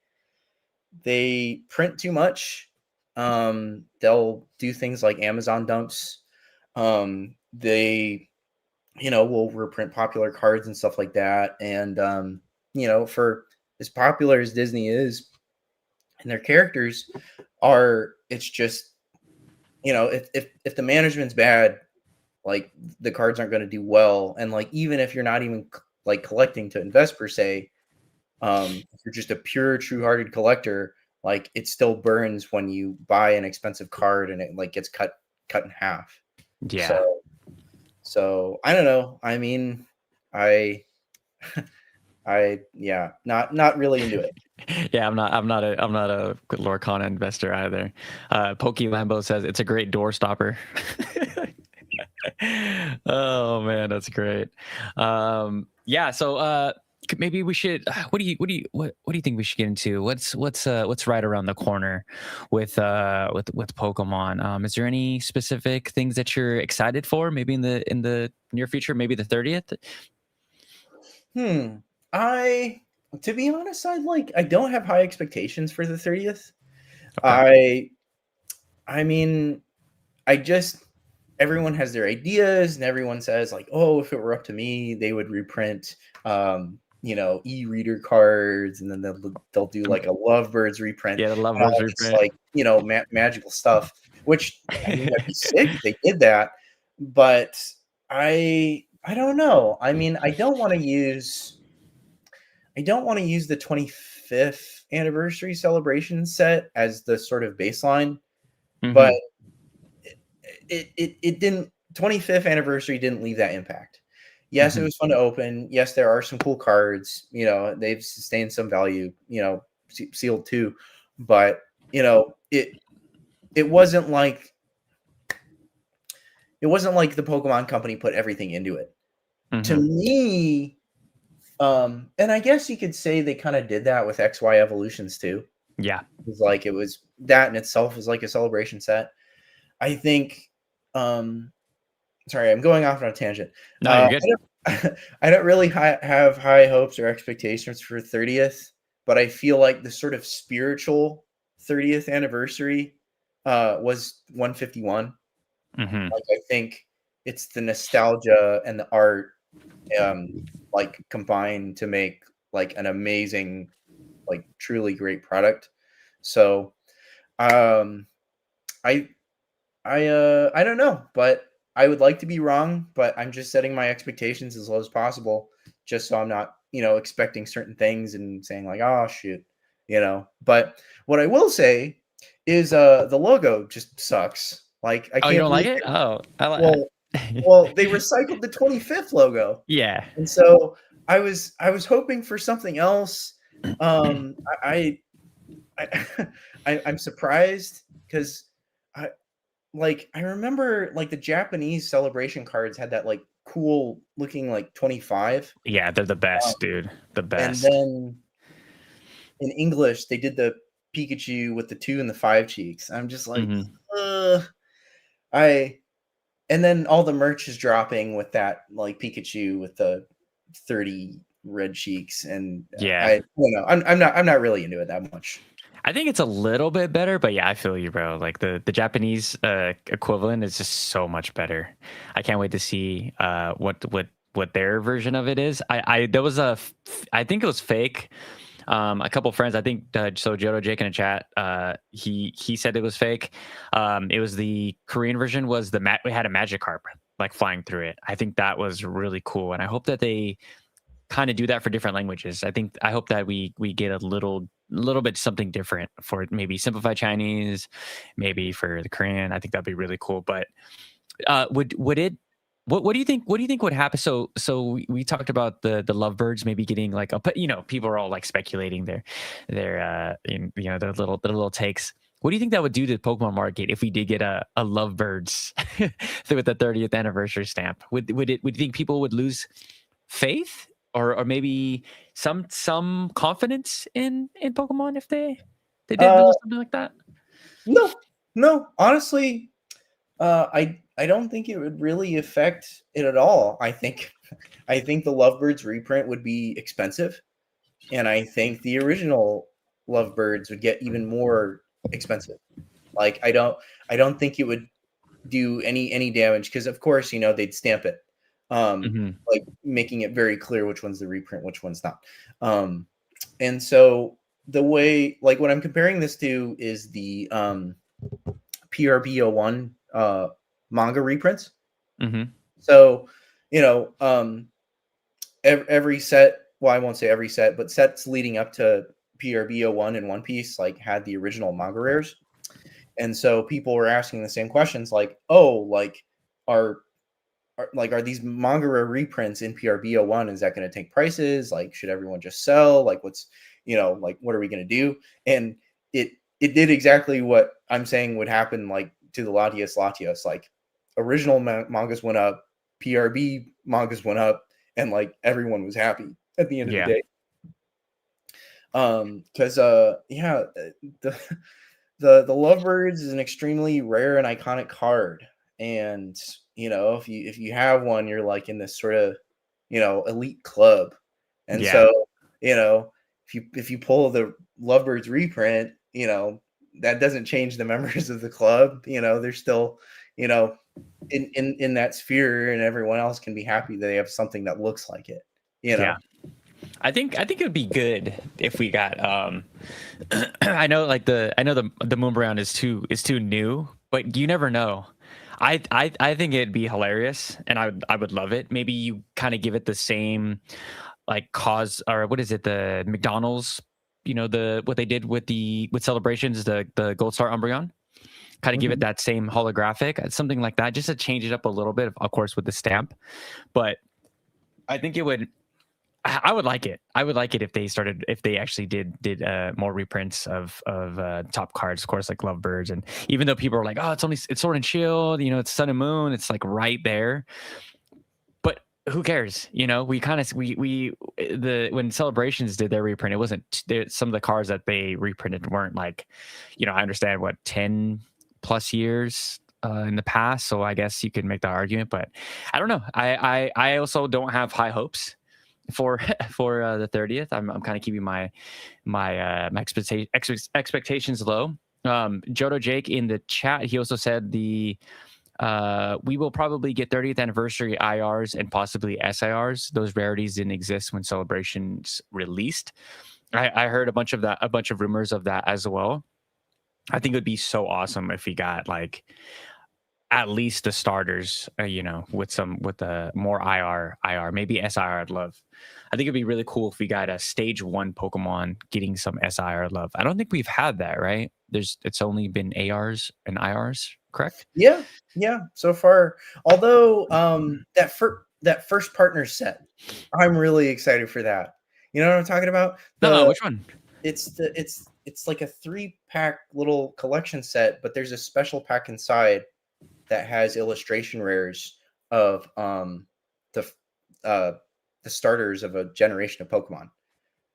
they print too much. They'll do things like Amazon dumps. They will reprint popular cards and stuff like that. And for as popular as Disney is, and their characters are, it's just if the management's bad, like the cards aren't going to do well. And like even if you're not even like collecting to invest per se, if you're just a pure true-hearted collector, like it still burns when you buy an expensive card and it like gets cut in half. Yeah. So I don't know. I mean, I yeah, not really into it. Yeah, I'm not a good Lorcana investor either. Pokey Lambo says it's a great door stopper. Oh man, that's great. Yeah, so maybe we should. What do you think we should get into? What's right around the corner with Pokemon? Is there any specific things that you're excited for? Maybe in the near future, maybe the 30th. Hmm. I To be honest, I don't have high expectations for the 30th. Okay. I mean, I just everyone has their ideas and everyone says like, "Oh, if it were up to me, they would reprint e-reader cards and then they'll do like a Lovebirds reprint Yeah, the and Lovebirds all this reprint. like, magical stuff," which I mean, that'd be sick if they did that, but I don't know. I mean, I don't want to use the 25th anniversary celebration set as the sort of baseline, but Hmm. it didn't 25th anniversary didn't leave that impact. Yes, it Hmm. was fun to open. Yes, there are some cool cards. They've sustained some value. Sealed too, but it wasn't like the Pokemon Company put everything into it. To Hmm. me, and I guess you could say they kind of did that with XY Evolutions too. Yeah. It was that in itself was like a celebration set. I think sorry, I'm going off on a tangent. No, you're good. I don't really have high hopes or expectations for 30th, but I feel like the sort of spiritual 30th anniversary was 151. Hmm. Like I think it's the nostalgia and the art like combined to make like an amazing, like truly great product. So um I I don't know, but I would like to be wrong, but I'm just setting my expectations as low as possible, just so I'm not, expecting certain things and saying like, "Oh shoot." But what I will say is, the logo just sucks. Like I Oh, you can't don't like believe it? Oh, I like. well, well, they recycled the 25th logo, Yeah. and so I was hoping for something else. I I'm surprised because I remember like the Japanese celebration cards had that like cool looking like 25. Yeah, they're the Um, best, dude. The and best. then in English they did the Pikachu with the 2 and the 5 cheeks. I'm just like, Hmm. uh I and then all the merch is dropping with that like Pikachu with the 30 red cheeks and Yeah. I don't know. I'm not really into it that much. I think it's a little bit better, but yeah, I feel you, bro. Like the Japanese equivalent is just so much better. I can't wait to see what their version of it is. I there was I think it was fake. A couple friends, I think so Jodo Jake in a chat, he said it was fake. It was the Korean version was we had a Magikarp like flying through it. I think that was really cool, and I hope that they kind of do that for different languages. I hope that we get a little bit something different for maybe simplified Chinese, maybe for the Korean. I think that'd be really cool. But would it? What do you think? What do you think would happen? So we talked about the lovebirds maybe getting like a, people are all like speculating their their little takes. What do you think that would do to the Pokemon market if we did get a Lovebirds with the 30th anniversary stamp? Would you think people would lose faith or maybe some confidence in Pokemon if they did Uh, do something like that? no, no, honestly, I don't think it would really affect it at all. I think the Lovebirds reprint would be expensive, and I think the original Lovebirds would get even more expensive. Like I don't think it would do any damage because of course they'd stamp it, Hmm. like making it very clear which one's the reprint, which one's not. Um, and so the way like what I'm comparing this to is the PRB01 manga reprints. Hmm. So, you know, every set, well, I won't say every set, but sets leading up to PRB01 and One Piece like had the original manga rares. And so people were asking the same questions like, "Oh, like are are these manga rare reprints in PRB01, is that going to take prices? Like should everyone just sell? Like what's, like what are we going to do?" And it did exactly what I'm saying would happen like to the Latias. Like original mangas went up, PRB mangas went up, and like everyone was happy at the end of the Yeah. day. Because yeah, the the Lovebirds is an extremely rare and iconic card, and if you have one, you're like in this sort of elite club, and Yeah. so if you pull the Lovebirds reprint, that doesn't change the members of the club. They're still you know in that sphere, and everyone else can be happy that they have something that looks like it. You Yeah. know. I think it would be good if we got I know the Moonbrown is too new, but you never know. I think it'd be hilarious and I would love it. Maybe you kind of give it the same like cause or what is it, the McDonald's, the what they did with celebrations, the Gold Star Umbreon. Kind of give it Mhm. that same holographic, something like that, just to change it up a little bit, of course, with the stamp. But I think it would I would like it. I would like it if they actually did more reprints of top cards, of course, like Lovebirds. And even though people are like, oh, it's Sword and Shield, it's Sun and Moon, it's like right there. But who cares? We kind of we the when Celebrations did their reprint, it wasn't some of the cards that they reprinted weren't like, I understand what 10+ years in the past, so I guess you could make that argument. But I don't know. I also don't have high hopes for for the 30th. I'm kind of keeping my expectations low. Jodo Jake in the chat, he also said we will probably get 30th anniversary IRs and possibly SIRs. Those rarities didn't exist when Celebrations released. I heard a bunch of rumors of that as well. I think it would be so awesome if we got like at least the starters, with the more IR, maybe SIR. I'd love. I think it'd be really cool if we got a stage 1 Pokemon getting some SIR love. I don't think we've had that, right? It's only been ARs and IRs, correct? Yeah, yeah. So far, although that first partner set, I'm really excited for that. You know what I'm talking about? Which one? It's like a 3-pack little collection set, but there's a special pack inside that has illustration rares of the uh the starters of a generation of Pokemon.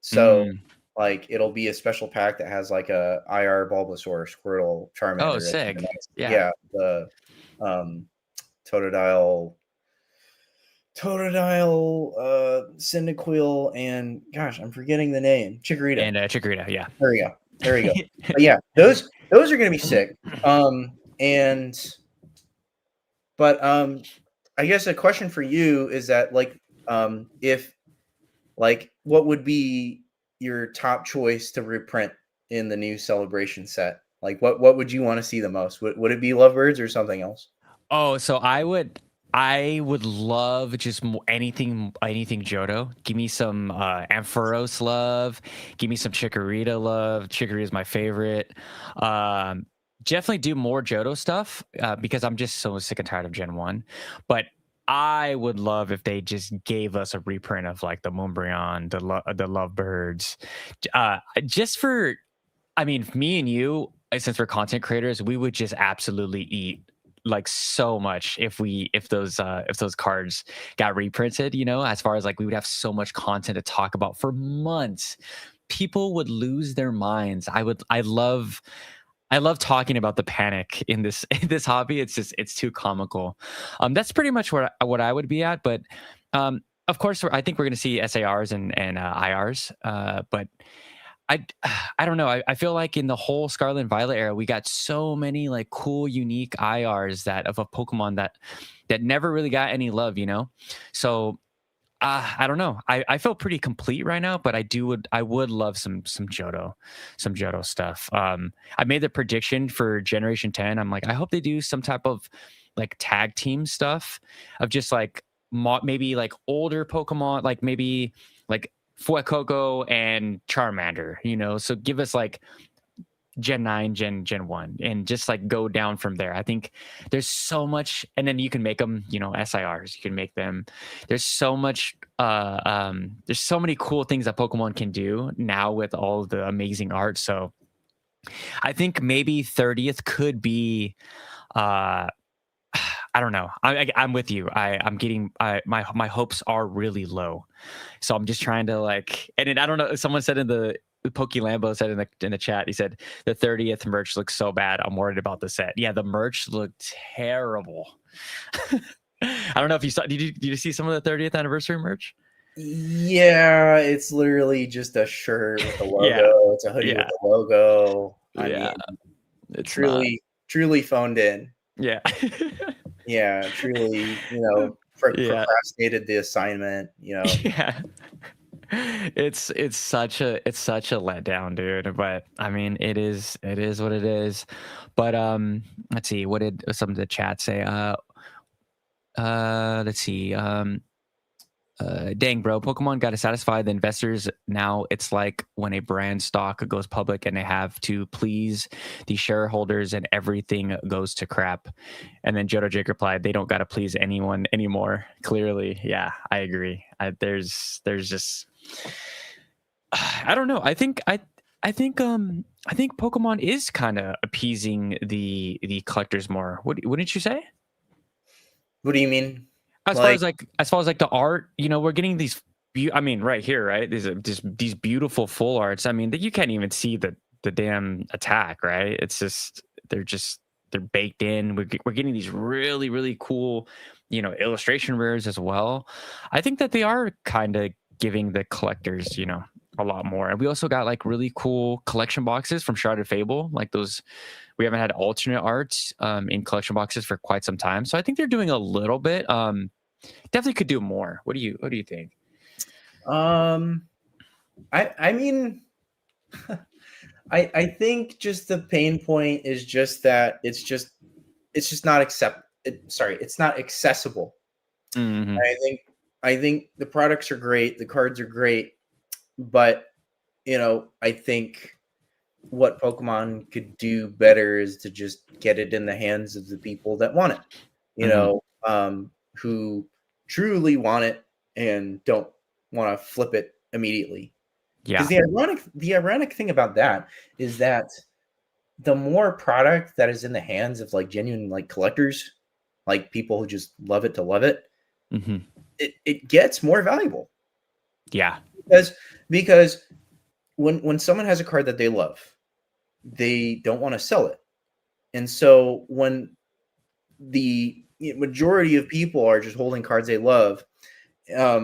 So Mm. like it'll be a special pack that has like a IR Bulbasaur, Squirtle, Oh, Charmander, and sick. then Yeah. yeah, the um Totodile, Cyndaquil, and gosh, I'm forgetting the name. Chikorita. And Chikorita, yeah. There we go. There we go. But yeah, those are gonna be sick. And but I guess a question for you is that if like what would be your top choice to reprint in the new Celebration set? Like what would you want to see the most? Would it be Lovebirds or something else? Oh, so I would love just anything Johto. Give me some Ampharos love. Give me some Chikorita love. Chikorita is my favorite. Um, Definitely do more Johto stuff because I'm just so sick and tired of Gen 1. But I would love if they just gave us a reprint of like the Moonbreon, the Lovebirds. Just for, I mean, me and you, since we're content creators, we would just absolutely eat like so much if those cards got reprinted, you know, as far as like we would have so much content to talk about for months. People would lose their minds. I love talking about the panic in this in this hobby. It's just it's too comical. That's pretty much what I would be at. But of course, I think we're going to see SARs and IRs. But I I don't know. I feel like in the whole Scarlet and Violet era, we got so many like cool, unique IRs that of a Pokemon that never really got any love. You know, so I don't know. I feel pretty complete right now, but I would love some Johto stuff. I made the prediction for Generation 10. I'm like, I hope they do some type of like tag team stuff of just like maybe like older Pokemon, like maybe like Fuecoco and Charmander, you know. So give us like Gen 9, Gen 1, and just like go down from there. I think there's so much, and then you can make them, you know, SIRs. You can make them. There's so much. There's so many cool things that Pokemon can do now with all the amazing art. So I think maybe 30th could be. I don't know. I'm with you. I'm getting my hopes are really low. So I'm just trying to like, and then I don't know. Someone said in the Pokey Lambo said in the chat, he said the 30th merch looks so bad. I'm worried about the set. Yeah, the merch looked terrible. I don't know if you saw. Did you see some of the 30th anniversary merch? Yeah, it's literally just a shirt with the Yeah, logo. It's a hoodie with yeah, the logo. I yeah. mean, It's not. truly phoned in. Yeah, Yeah, truly, yeah, procrastinated the assignment, yeah. It's such a letdown, dude. But I mean, it is what it is. But let's see. What did some of the chat say? Let's see. Dang, bro, Pokemon got to satisfy the investors. Now it's like when a brand stock goes public and they have to please the shareholders and everything goes to crap. And then Jodo Jake replied, they don't got to please anyone anymore. Clearly. Yeah, I agree. There's just, I don't know. I think Pokemon is kind of appeasing the collectors more. Wouldn't you say? What do you mean? As Like, far as like the art, you know, we're getting these. I mean, right here, right? These are just these beautiful full arts. I mean, that you can't even see the damn attack, right? It's just they're baked in. We're getting these really cool, you know, illustration rares as well. I think that they are kind of giving the collectors, you know, a lot more. And we also got like really cool collection boxes from Shrouded Fable, like those we haven't had alternate arts in collection boxes for quite some time. So I think they're doing a little bit. Definitely could do more. What do you think? I mean, I think just the pain point is just that it's just not it's not accessible. Mm-hmm. I think the products are great, the cards are great, but I think what Pokemon could do better is to just get it in the hands of the people that want it, Mm-hmm. who truly want it and don't want to flip it immediately. Because Yeah. the ironic thing about that is that the more product that is in the hands of like genuine like collectors, like people who just love it to love it, Mm-hmm. it gets more valuable Yeah. because because when someone has a card that they love, they don't want to sell it. And so when the majority of people are just holding cards they love, there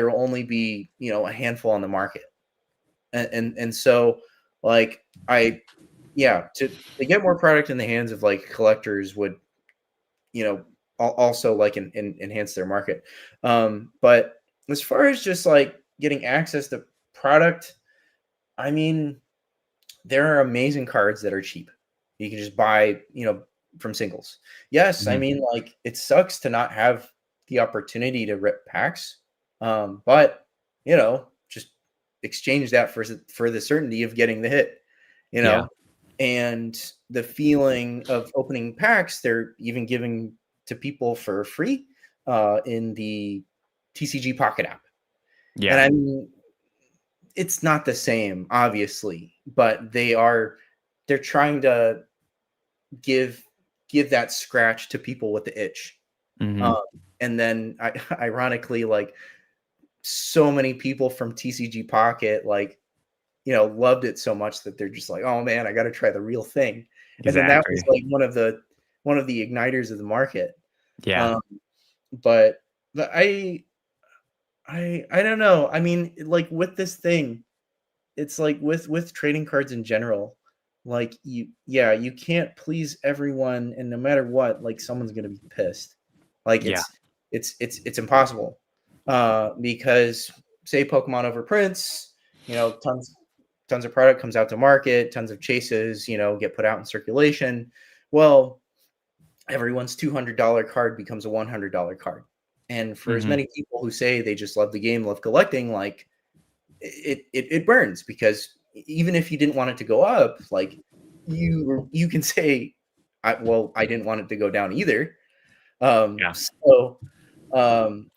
will only be, a handful on the market. And so like to get more product in the hands of like collectors would, also like enhance their market. But as far as just like getting access to product, I mean, there are amazing cards that are cheap. You can just buy, from singles. Yes, I Mm-hmm. mean, like it sucks to not have the opportunity to rip packs, but just exchange that for the certainty of getting the hit, you Yeah. know, and the feeling of opening packs. They're even giving to people for free in the TCG Pocket app, and Yeah. I mean, it's not the same, obviously, but they are. they're trying to give give that scratch to people with the itch. Hmm. Um, and then ironically, like so many people from TCG Pocket, like, loved it so much that they're just like, oh man, I got to try the real thing. And then that was Exactly. like one of the igniters of the market. Yeah. Um, but I don't know. I mean, like with this thing, it's like with trading cards in general, like you can't please everyone, and no matter what, like someone's gonna be pissed. Like Yeah. it's impossible. Because say Pokemon overprints, tons of product comes out to market, tons of chases, get put out in circulation. Well, everyone's $200 card becomes a $100 card. And for as Hmm. many people who say they just love the game, love collecting, like it burns, because even if you didn't want it to go up, like you can say, I didn't want it to go down either. Yeah. So um,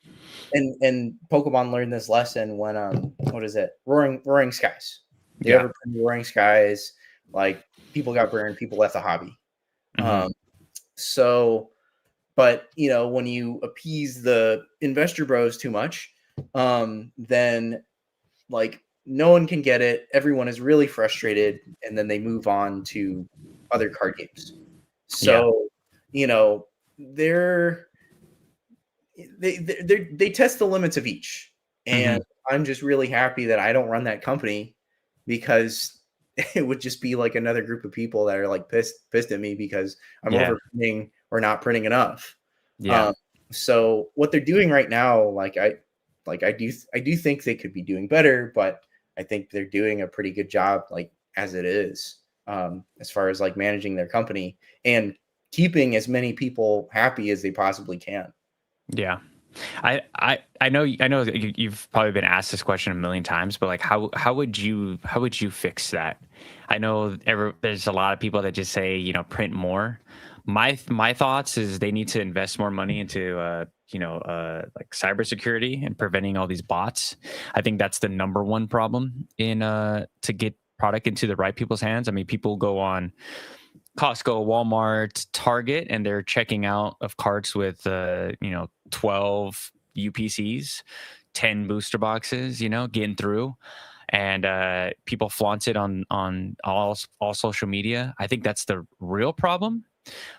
and Pokemon learned this lesson when what is it? Roaring Skies. They Yeah. overprinted Roaring Skies, like people got burned, people left the hobby. Hmm. Um, so but when you appease the investor bros too much, then like no one can get it. Everyone is really frustrated, and then they move on to other card games. Yeah. So, you know, they're they test the limits of each. And Hmm. I'm just really happy that I don't run that company, because it would just be like another group of people that are like pissed at me because I'm Yeah. overprinting or not printing enough. Yeah. Um, so what they're doing right now, I do think they could be doing better, but I think they're doing a pretty good job, like as it is, as far as like managing their company and keeping as many people happy as they possibly can. Yeah. I know that you've probably been asked this question a million times, but like how would you fix that? I know there's a lot of people that just say, print more. My thoughts is they need to invest more money into like cybersecurity and preventing all these bots. I think that's the number one problem in to get product into the right people's hands. I mean, people go on Costco, Walmart, Target, and they're checking out of carts with 12 UPCs, 10 booster boxes, getting through. And people flaunt it on all social media. I think that's the real problem.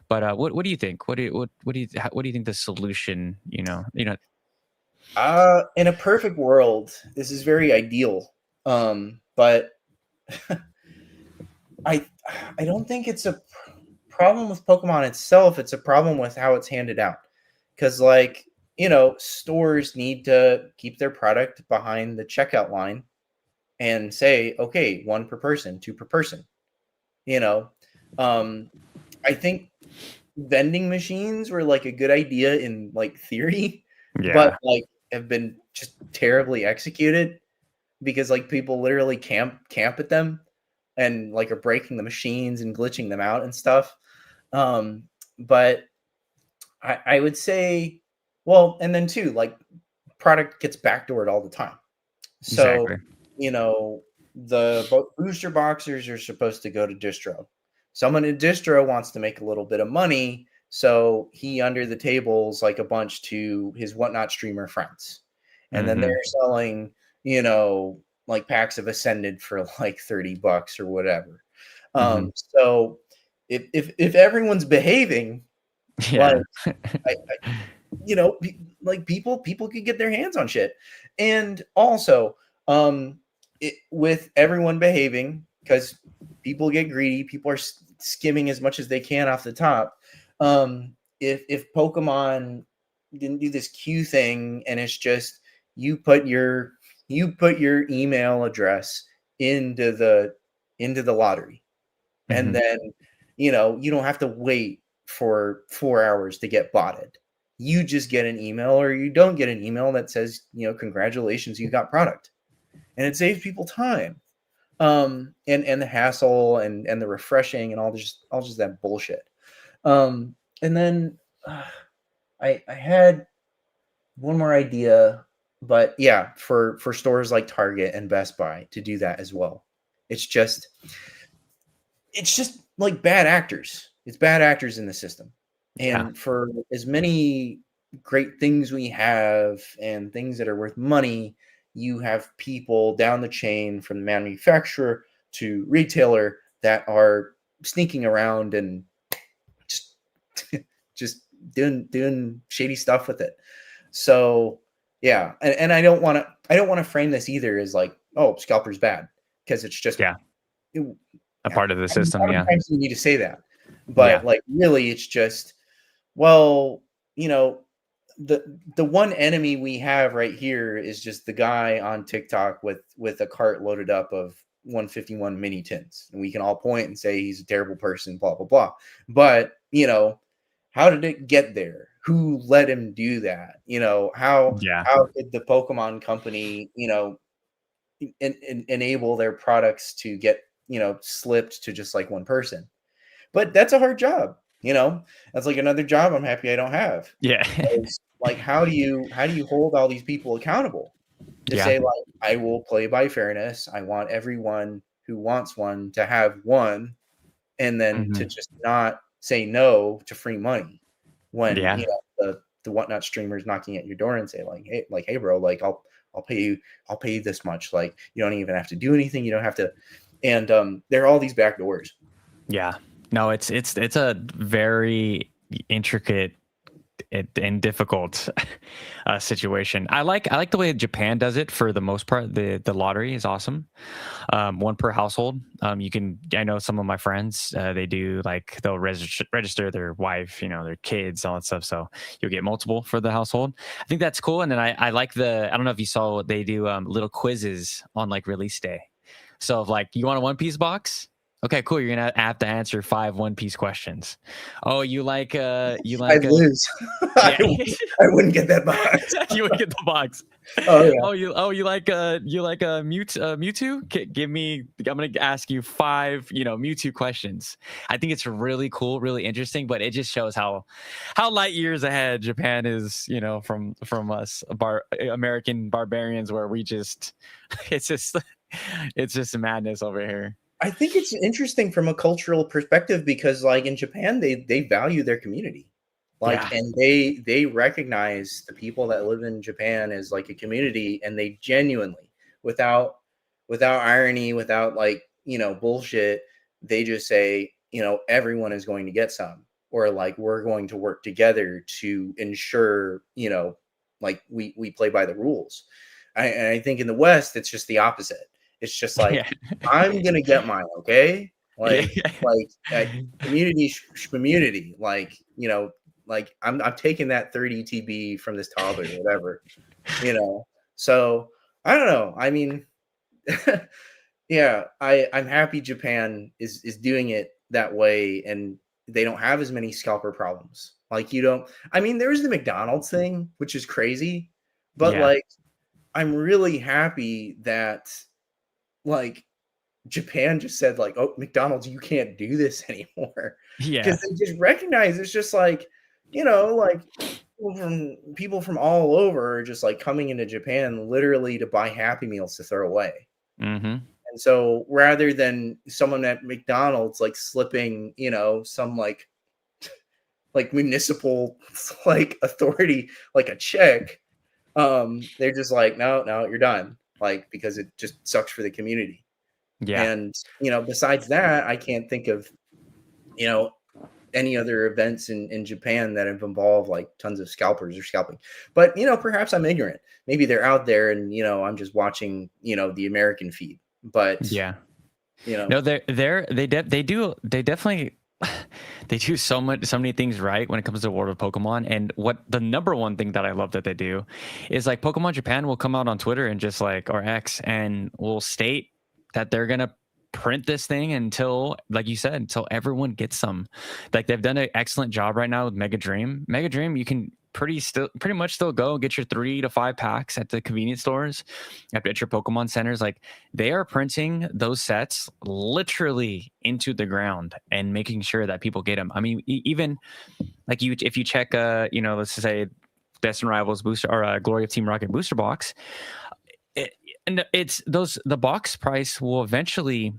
But what do you think? What do you think the solution? In a perfect world, this is very ideal. But I I don't think it's a problem with Pokemon itself. It's a problem with how it's handed out. Because like, stores need to keep their product behind the checkout line and say, okay, one per person, two per person. You know, um, I think vending machines were like a good idea in like theory, but Yeah. like have been just terribly executed, because like people literally camp at them and like are breaking the machines and glitching them out and stuff. Um, but I would say, well, and then too, like product gets backdoored all the time. So, Exactly. the booster boxers are supposed to go to distro. Someone in distro wants to make a little bit of money, so he under the tables like a bunch to his whatnot streamer friends. And then Hmm. they're selling, like packs of Ascended for like $30 or whatever. Hmm. So if everyone's behaving, like Yeah. like people could get their hands on shit. And also, with everyone behaving, because people get greedy, people are skimming as much as they can off the top. If Pokemon didn't do this queue thing, and it's just you put your email address into the lottery, and Hmm. then you don't have to wait for 4 hours to get botted. You just get an email, or you don't get an email that says, congratulations, you got product. And it saves people time, and the hassle, and the refreshing, and all just that bullshit. And then I had one more idea, but yeah, for stores like Target and Best Buy to do that as well. It's just it's just like bad actors. It's bad actors in the system. Yeah. And for as many great things we have and things that are worth money, you have people down the chain from the manufacturer to retailer that are sneaking around and just just doing shady stuff with it. So yeah, and I don't want to frame this either as like, oh, scalper's bad, because it's just Yeah. it, A part of the how system. many Yeah. times do you need to say that? Yeah. But like really, it's just, well, the one enemy we have right here is just the guy on TikTok with a cart loaded up of 151 mini tins, and we can all point and say he's a terrible person, blah blah blah. But how did it get there? Who let him do that? Yeah. How did the Pokemon company enable their products to get slipped to just like one person? But that's a hard job. That's like another job I'm happy I don't have. Yeah. Is like, how do you hold all these people accountable to Yeah. say, like, I will play by fairness. I want everyone who wants one to have one, and then to Hmm. just not say no to free money when Yeah. the whatnot streamers knocking at your door and say, like, hey bro, like, I'll pay you this much, like, you don't even have to do anything, you don't have to. And there are all these back doors. Yeah. No, it's a very intricate and difficult situation. I like the way Japan does it for the most part. The lottery is awesome. One per household. I know some of my friends, they do like they'll register their wife, their kids, all that stuff. So you'll get multiple for the household. I think that's cool. And then I like I don't know if you saw what they do, little quizzes on like release day. So if like you want a One Piece box, okay, cool. You're gonna have to answer 5 One Piece questions. Oh, you I'd like lose. yeah. I wouldn't get that box. You would get the box. Oh yeah. You like Mewtwo? Give me. I'm gonna ask you 5 Mewtwo questions. I think it's really cool, really interesting, but it just shows how light years ahead Japan is, from us American barbarians, where we just it's just it's just madness over here. I think it's interesting from a cultural perspective because, like, in Japan, they value their community, like, Yeah. and they recognize the people that live in Japan as like a community, and they genuinely, without irony, without like bullshit, they just say, everyone is going to get some, or like we're going to work together to ensure like we play by the rules. And I think in the West, it's just the opposite. It's just like, Yeah. I'm gonna get mine, okay? Yeah. Like community community, like I'm taking that 30 TB from this toddler, or whatever, you know. So I don't know. I mean, yeah, I'm happy Japan is doing it that way, and they don't have as many scalper problems. Like you don't. I mean, there's the McDonald's thing, which is crazy, but Yeah. like I'm really happy that like Japan just said like, "Oh, McDonald's, you can't do this anymore," because Yeah. they just recognize it's just like, like people from all over are just like coming into Japan literally to buy Happy Meals to throw away. Hmm. And so rather than someone at McDonald's like slipping, some like municipal like authority like a check, they're just like, no, no, you're done. Like, because it just sucks for the community. Yeah. And, besides that, I can't think of, you know, any other events in Japan that have involved like tons of scalpers or scalping. But, perhaps I'm ignorant. Maybe they're out there and, I'm just watching, the American feed. But, Yeah. you know, No, they definitely they do so many things right when it comes to the world of Pokemon. And what the number one thing that I love that they do is like Pokemon Japan will come out on Twitter and just like or X and will state that they're gonna print this thing until, like you said, until everyone gets some. Like they've done an excellent job right now with Mega Dream. Mega Dream, you can pretty much still go get your 3 to 5 packs at the convenience stores, at your Pokemon centers. Like they are printing those sets literally into the ground and making sure that people get them. I mean, even like if you check, let's just say Best and Rivals booster or Glory of Team Rocket booster box, and it's the box price will eventually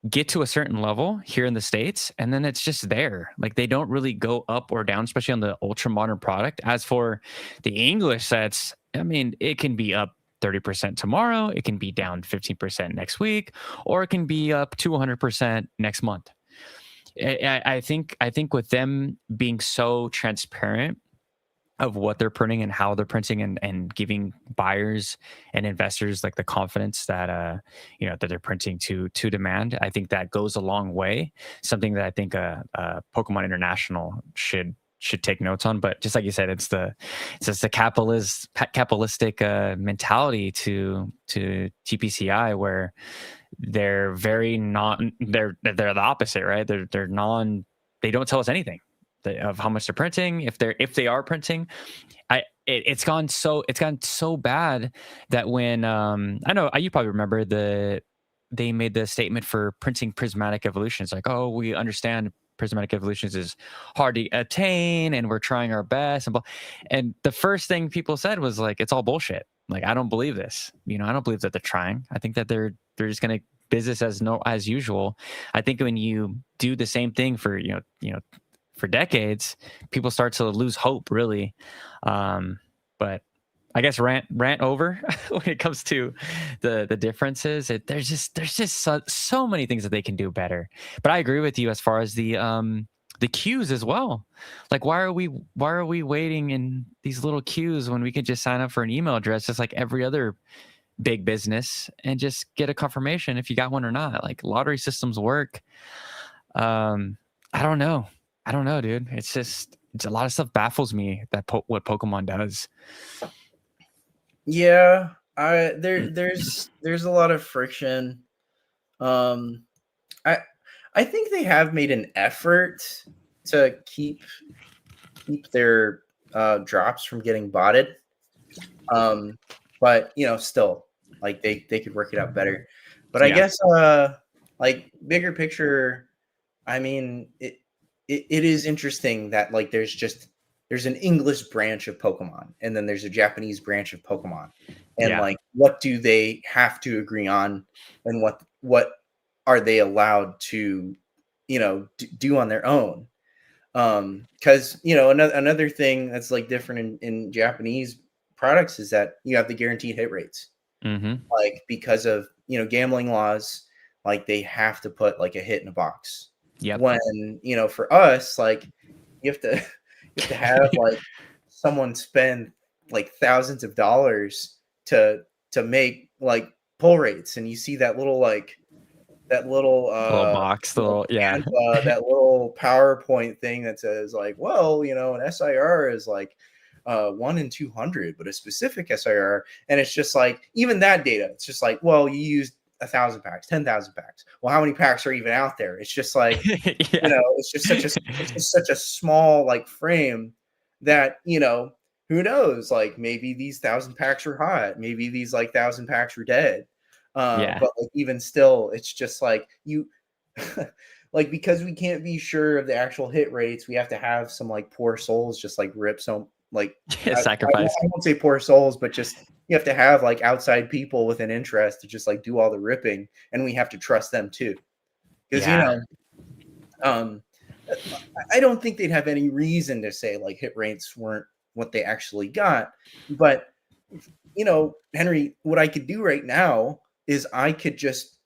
get to a certain level here in the States, and then it's just there. Like they don't really go up or down, especially on the ultra modern product. As for the English sets, I mean, it can be up 30% tomorrow, it can be down 15% next week, or it can be up 200% next month. I think with them being so transparent of what they're printing and how they're printing, and giving buyers and investors like the confidence that that they're printing to demand, I think that goes a long way. Something that I think Pokemon International should take notes on. But just like you said, it's just the capitalistic mentality to TPCI, where they're very not they're the opposite, right? They're non they don't tell us anything of how much they're printing, if they are printing. It's gone so bad that when I know you probably remember they made the statement for printing prismatic evolutions, like, oh, we understand prismatic evolutions is hard to attain and we're trying our best, and the first thing people said was like, it's all bullshit. Like, I don't believe this. I don't believe that they're trying. I think that they're just going to business as usual. I think when you do the same thing for for decades, people start to lose hope, really. But I guess rant over when it comes to the differences. There's just so many things that they can do better. But I agree with you as far as the queues as well. Like, why are we waiting in these little queues when we can just sign up for an email address just like every other big business and just get a confirmation if you got one or not? Like, lottery systems work. I don't know. Dude. It's a lot of stuff baffles me that what Pokemon does. Yeah, there's a lot of friction. Um, I I think they have made an effort to keep their drops from getting botted. But still, like they could work it out better. But I Yeah. guess like bigger picture, I mean it is interesting that like there's an English branch of Pokemon, and then there's a Japanese branch of Pokemon, and Yeah. like what do they have to agree on, and what are they allowed to do on their own? Because another thing that's like different in Japanese products is that you have the guaranteed hit rates, Mm-hmm. like because of gambling laws, like they have to put like a hit in a box. Yep. When for us, like you have to you have to have like someone spend like thousands of dollars to make like pull rates, and you see that little Little box, yeah. Canva, that little PowerPoint thing that says like, well, an SIR is like 1 in 200, but a specific SIR, and it's just like even that data, it's just like, well, you used 1,000 packs, 10,000 packs. Well, how many packs are even out there? It's just like Yeah. it's just such a small like frame that who knows, like maybe these 1,000 packs are hot, maybe these like 1,000 packs are dead. Yeah. But like even still, it's just like you like because we can't be sure of the actual hit rates, we have to have some like poor souls just like rip some like Sacrifice. I won't say poor souls, but just you have to have like outside people with an interest to just like do all the ripping, and we have to trust them too, because Yeah. um I don't think they'd have any reason to say like hit rates weren't what they actually got. But Henry, what I could do right now is I could just,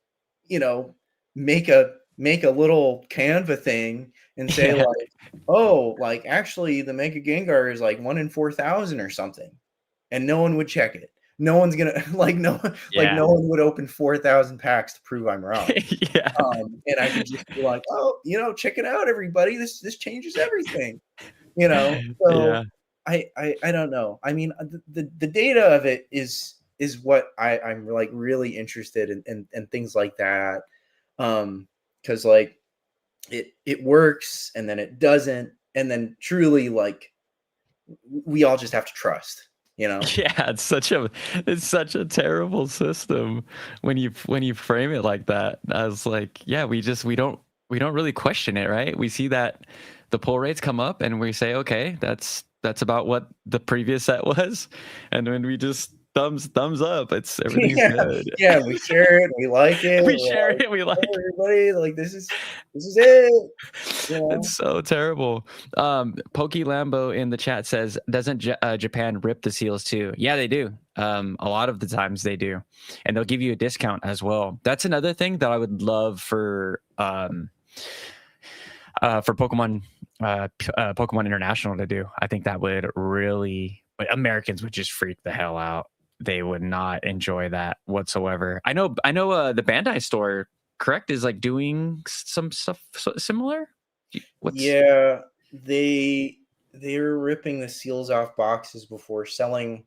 you know, make a little Canva thing and say Yeah. like, oh, like actually the Mega Gengar is like 1 in 4,000 or something, and no one would check it. No one's gonna like Yeah. no one would open 4,000 packs to prove I'm wrong. Yeah. And I could just be like, oh, check it out, everybody. This changes everything. You know, so Yeah. I don't know. I mean, the data of it is what I'm like really interested in, and things like that. Because like it works and then it doesn't, and then truly like we all just have to trust. You know. Yeah, it's such a terrible system when you frame it like that. I was like, yeah, we don't really question it, right? We see that the pull rates come up and we say, okay, that's about what the previous set was, and then we just thumbs up. It's everything's Yeah, good. yeah, we share it, we like it, We we're share like, it. We "Hey, like. everybody, like, this is it," you It's know? so terrible. Pokey Lambo in the chat says, "Doesn't Japan rip the seals too?" Yeah, they do. A lot of the times they do, and they'll give you a discount as well. That's another thing that I would love for Pokemon Pokemon International to do. I think that would really Americans would just freak the hell out. They would not enjoy that whatsoever. I know the Bandai store, correct, is like doing some stuff similar. What's Yeah, they were ripping the seals off boxes before selling,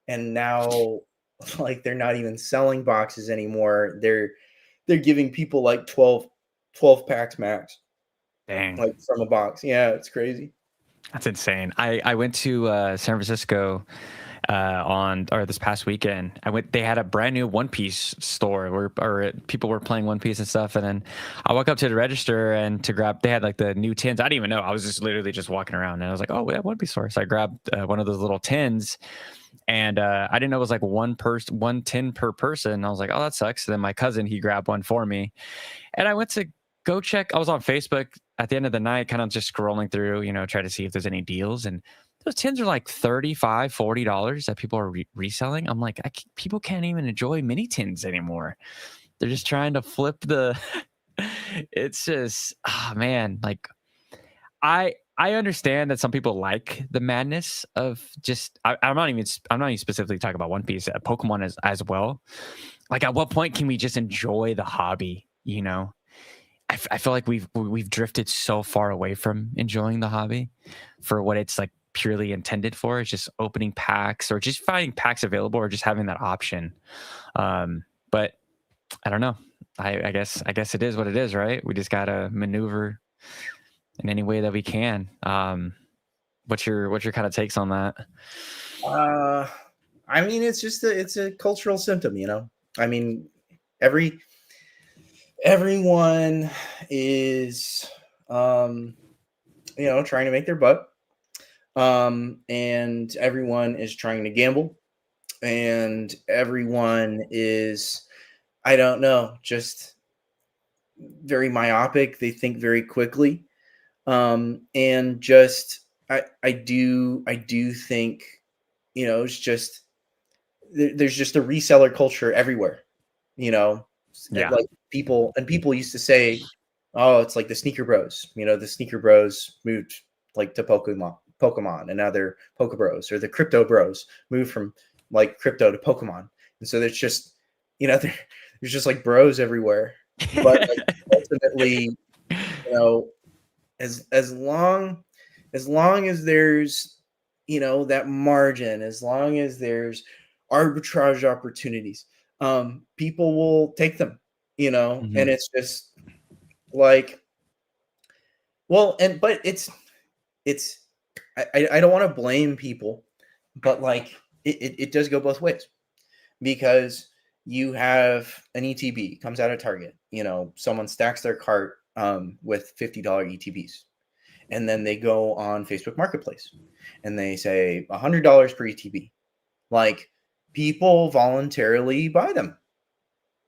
and now, like, they're not even selling boxes anymore. They're giving people, like, 12 packs max, Dang, like, from a box. Yeah, it's crazy. that's insane. I went to San Francisco on or this past weekend. I went. They had a brand new One Piece store where people were playing One Piece and stuff. And then I walk up to the register and to grab. They had like the new tins. I didn't even know. I was just literally just walking around and I was like, oh, we have One Piece store. So I grabbed one of those little tins, and I didn't know it was like one tin per person. I was like, oh, that sucks. So then my cousin he grabbed one for me, and I went to go check. I was on Facebook at the end of the night, kind of just scrolling through, try to see if there's any deals. And those tins are like $35, $40 that people are reselling. I'm like, people can't even enjoy mini tins anymore. They're just trying to flip the. It's just, man, like I understand that some people like the madness of just. I'm not even specifically talking about One Piece. Pokemon as well. Like, at what point can we just enjoy the hobby? I feel like we've drifted so far away from enjoying the hobby for what it's like purely intended for. It's just opening packs or just finding packs available or just having that option. But I don't know. I guess it is what it is, right? We just gotta maneuver in any way that we can. What's your kind of takes on that? Uh, I mean, it's a cultural symptom, you know? I mean, every everyone is, um, trying to make their buck. And everyone is trying to gamble, and everyone is, I don't know, just very myopic. They think very quickly. And just I do think, it's just there's just a reseller culture everywhere, you know. Yeah. Like, people used to say, oh, it's like the sneaker bros, the sneaker bros moved, like, to Pokemon, and now they're Poke Bros, or the crypto bros moved from, like, crypto to Pokemon. And so there's just, there's just like bros everywhere. But, like, ultimately, as long as there's, that margin, as long as there's arbitrage opportunities, people will take them, and Mhm. it's just like, well, and but it's I don't want to blame people, but, like, it does go both ways, because you have an ETB comes out of Target, someone stacks their cart, with $50 ETBs, and then they go on Facebook Marketplace and they say $100 per ETB. Like, people voluntarily buy them.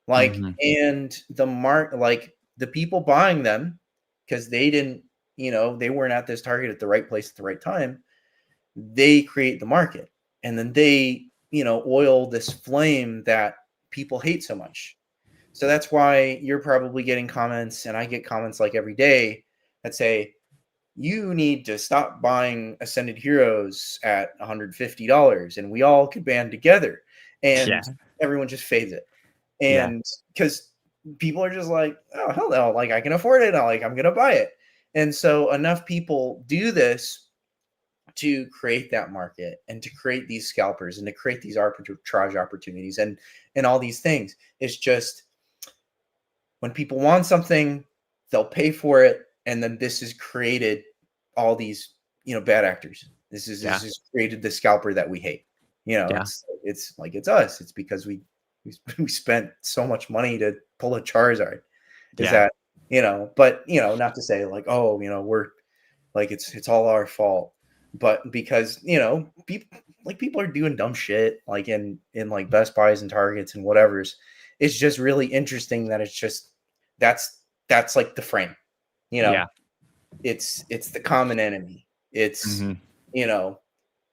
Like, Mhm. and like, the people buying them, because they didn't, they weren't at this Target at the right place at the right time. They create the market, and then they, oil this flame that people hate so much. So that's why you're probably getting comments, and I get comments, like, every day, that say, you need to stop buying Ascended Heroes at $150, and we all could band together. And Yeah. everyone just fades it. Yeah. And because people are just like, oh, hell no, like, I can afford it. I'm going to buy it. And so enough people do this to create that market, and to create these scalpers, and to create these arbitrage opportunities, and all these things. It's just, when people want something, they'll pay for it, and then this has created all these, bad actors. This Yeah. has created the scalper that we hate. Yeah. It's like, it's us. It's because we spent so much money to pull a Charizard. Is Yeah. that, but, not to say, like, oh, we're, like, it's all our fault. but because people are doing dumb shit like in like Best Buys and Targets and whatever's. It's just really interesting that it's just that's like the frame, you know. Yeah. It's the common enemy. It's Hmm. you know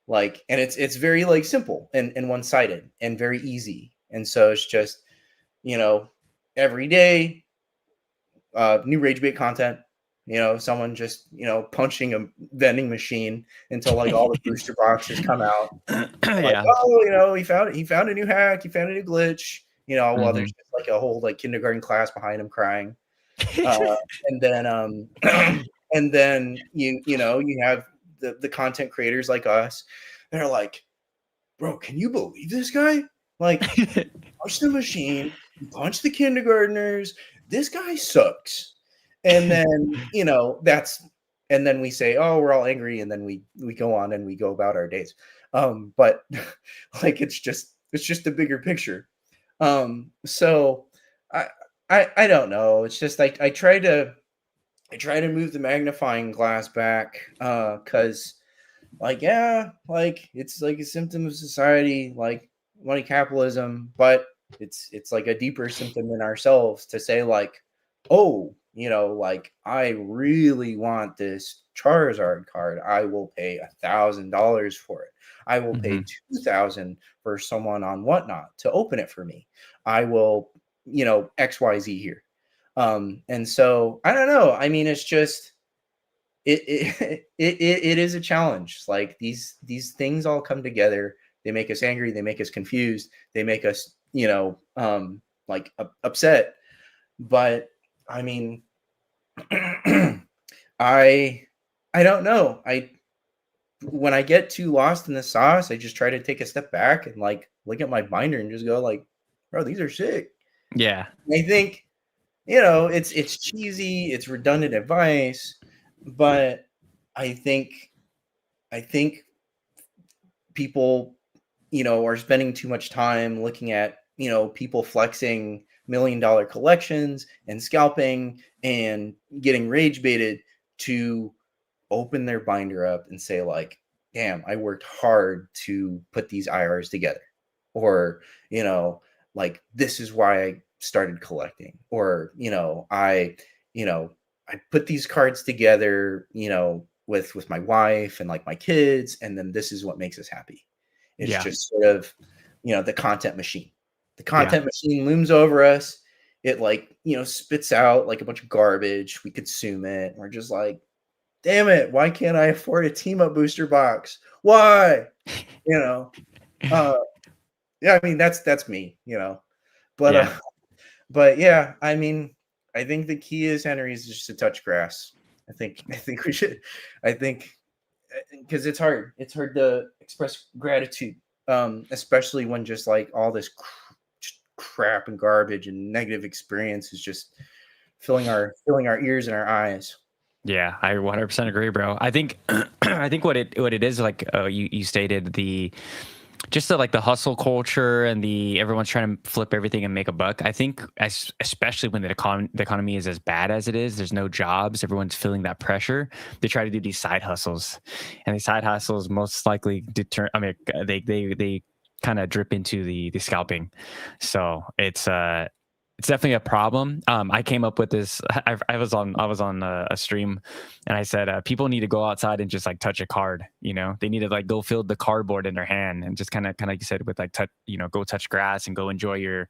like, and it's very like simple and one-sided and very easy. And so it's just, you know, every day, new rage bait content, someone just, punching a vending machine until like all the booster boxes come out. Like, Yeah. oh, he found a new hack, he found a new glitch, while there's Hmm. just like a whole like kindergarten class behind him crying. Uh, and then and then you have the content creators like us that are like, bro, can you believe this guy? Like, punch the machine, punch the kindergartners. This guy sucks. And then, and then we say, oh, we're all angry, and then we go on and we go about our days. But like it's just a bigger picture. So I I don't know. It's just like I try to move the magnifying glass back, because like, yeah, like it's like a symptom of society, like money capitalism, but it's like a deeper symptom in ourselves to say like, oh, like I really want this Charizard card. I will pay $1,000 for it. I will pay Hmm. 2,000 for someone on Whatnot to open it for me. I will, XYZ here. And so I don't know. I mean, it's just it is a challenge. Like these things all come together. They make us angry. They make us confused. They make us, like upset. But I mean, I I don't know. I When I get too lost in the sauce, I just try to take a step back and like look at my binder and just go like, bro, these are sick. Yeah. I think it's cheesy, it's redundant advice, but I think I think people, are spending too much time looking at, people flexing $1 million collections and scalping and getting rage baited to open their binder up and say like, damn, I worked hard to put these IRs together. Or, like this is why I started collecting. Or, you know, I put these cards together, with my wife and like my kids, and then this is what makes us happy. It's Yeah. just sort of, the content machine. The Yeah. content machine looms over us. It like, spits out like a bunch of garbage. We consume it. And we're just like, damn it, why can't I afford a team up booster box? Why? You know, uh, yeah, I mean that's me, but Yeah. but yeah, I mean, I think the key is Henry is just to touch grass. I think we should, I think, because it's hard to express gratitude, especially when just like all this just crap and garbage and negative experience is just filling our ears and our eyes. Yeah, I 100% agree, bro. I think I think what it is like, you stated the just the like the hustle culture and the everyone's trying to flip everything and make a buck. I think especially when the economy is as bad as it is, there's no jobs, everyone's feeling that pressure. They try to do these side hustles, and the side hustles most likely deter. I mean, they kind of drip into the scalping. So it's definitely a problem. I came up with this. I was on a stream, and I said people need to go outside and just like touch a card. They need to like go feel the cardboard in their hand and just kind of like you said with like touch. Go touch grass and go enjoy your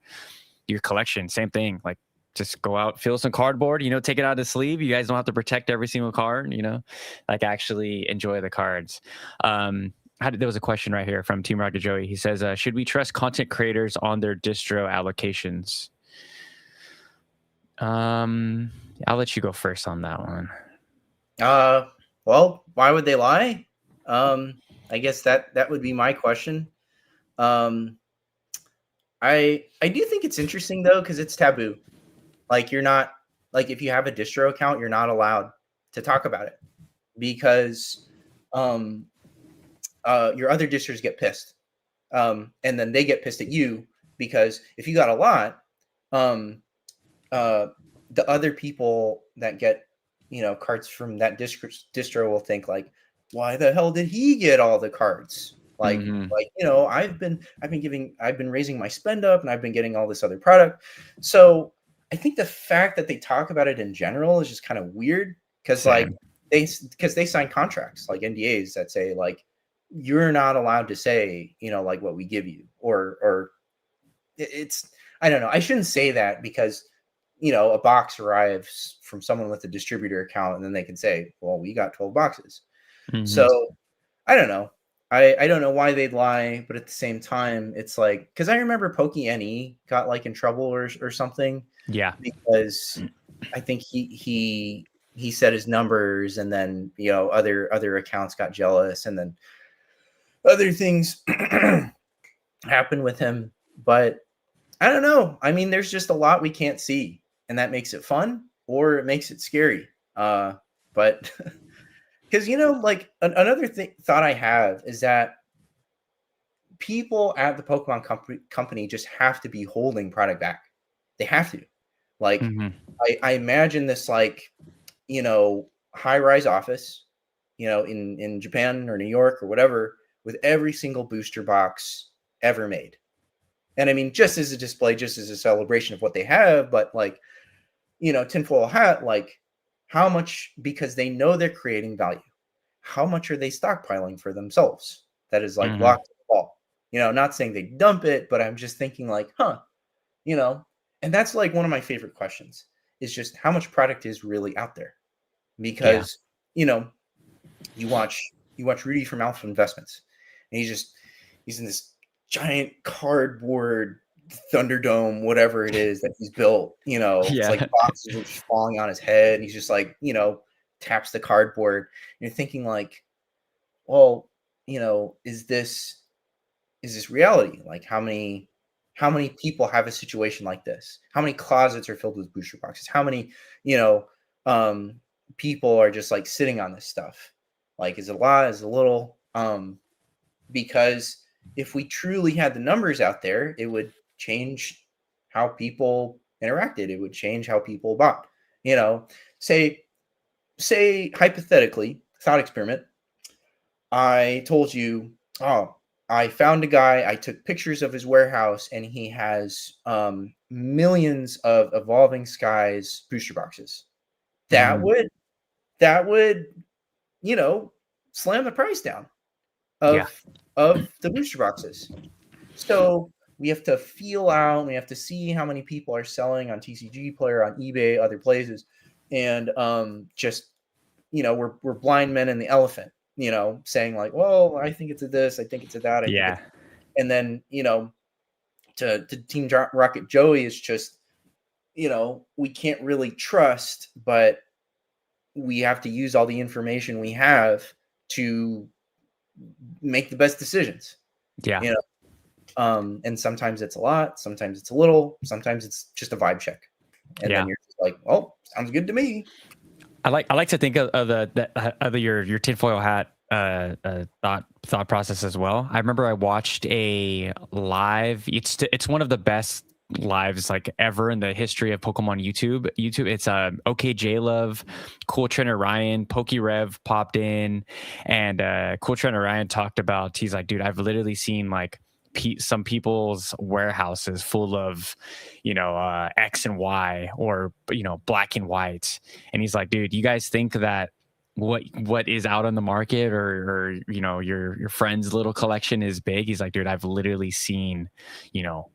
collection. Same thing. Like just go out, feel some cardboard. Take it out of the sleeve. You guys don't have to protect every single card. Like actually enjoy the cards. There was a question right here from Team Rocket Joey. He says, should we trust content creators on their distro allocations? I'll let you go first on that one. Uh, well, why would they lie? I guess that would be my question. Um, I do think it's interesting though because it's taboo. Like you're not like if you have a distro account, you're not allowed to talk about it because um your other distros get pissed. And then they get pissed at you because if you got a lot, um uh the other people that get cards from that distro will think like, why the hell did he get all the cards? Hmm. I've been raising my spend up and I've been getting all this other product. So I think the fact that they talk about it in general is just kind of weird because Same. they sign contracts like NDAs that say like you're not allowed to say, like what we give you or it's I don't know. I shouldn't say that because a box arrives from someone with a distributor account and then they can say, well, we got 12 boxes. Hmm. So I don't know. I don't know why they'd lie, but at the same time, it's like because I remember Pokey NE got like in trouble or something Yeah. because I think he said his numbers and then other accounts got jealous and then other things happened with him. But I don't know. I mean, there's just a lot we can't see, and that makes it fun or it makes it scary. But because like another thought I have is that people at the Pokemon company just have to be holding product back. They have to. Like, Hmm. I imagine this like, high rise office, in Japan or New York or whatever, with every single booster box ever made. And I mean, just as a display, just as a celebration of what they have, but like, tinfoil hat, like how much, because they know they're creating value, how much are they stockpiling for themselves that is like Hmm. locked in the wall? Not saying they dump it, but I'm just thinking like, you know, and that's like one of my favorite questions is just how much product is really out there Yeah. because, you know, you watch Rudy from Alpha Investments and he's in this giant cardboard Thunderdome, whatever it is that he's built, it's like Yeah. boxes are just falling on his head and he's just like, taps the cardboard. And you're thinking like, well, is this reality? Like how many people have a situation like this? How many closets are filled with booster boxes? How many, you know, um people are just like sitting on this stuff? Like is it a lot, is it a little? Because if we truly had the numbers out there, it would change how people interacted. It would change how people bought. You know, say say hypothetically, thought experiment, I told you, oh, I found a guy, I took pictures of his warehouse, and he has millions of Evolving Skies booster boxes. That Hmm. would that would, you know, slam the price down Yeah. of the booster boxes. So we have to feel out, we have to see how many people are selling on TCG Player, on eBay, other places, and just we're blind men in the elephant, saying like, well, I think it's a this, I think it's a that, I think it's, Yeah. and then, to Team Rocket Joey is just, we can't really trust, but we have to use all the information we have to make the best decisions, Yeah. you know. And sometimes it's a lot, sometimes it's a little, sometimes it's just a vibe check. And then Yeah. you're just like, well, sounds good to me. I like to think of your tinfoil hat thought process as well. I remember I watched a live. It's one of the best lives like ever in the history of Pokemon YouTube. It's OKJ Love, Cool Trainer Ryan, Pokerev popped in, and Cool Trainer Ryan talked about. He's like, dude, I've literally seen like some people's warehouses full of X and Y, or black and white. And he's like, dude, you guys think that what is out on the market, or your friend's little collection is big? He's like, dude, I've literally seen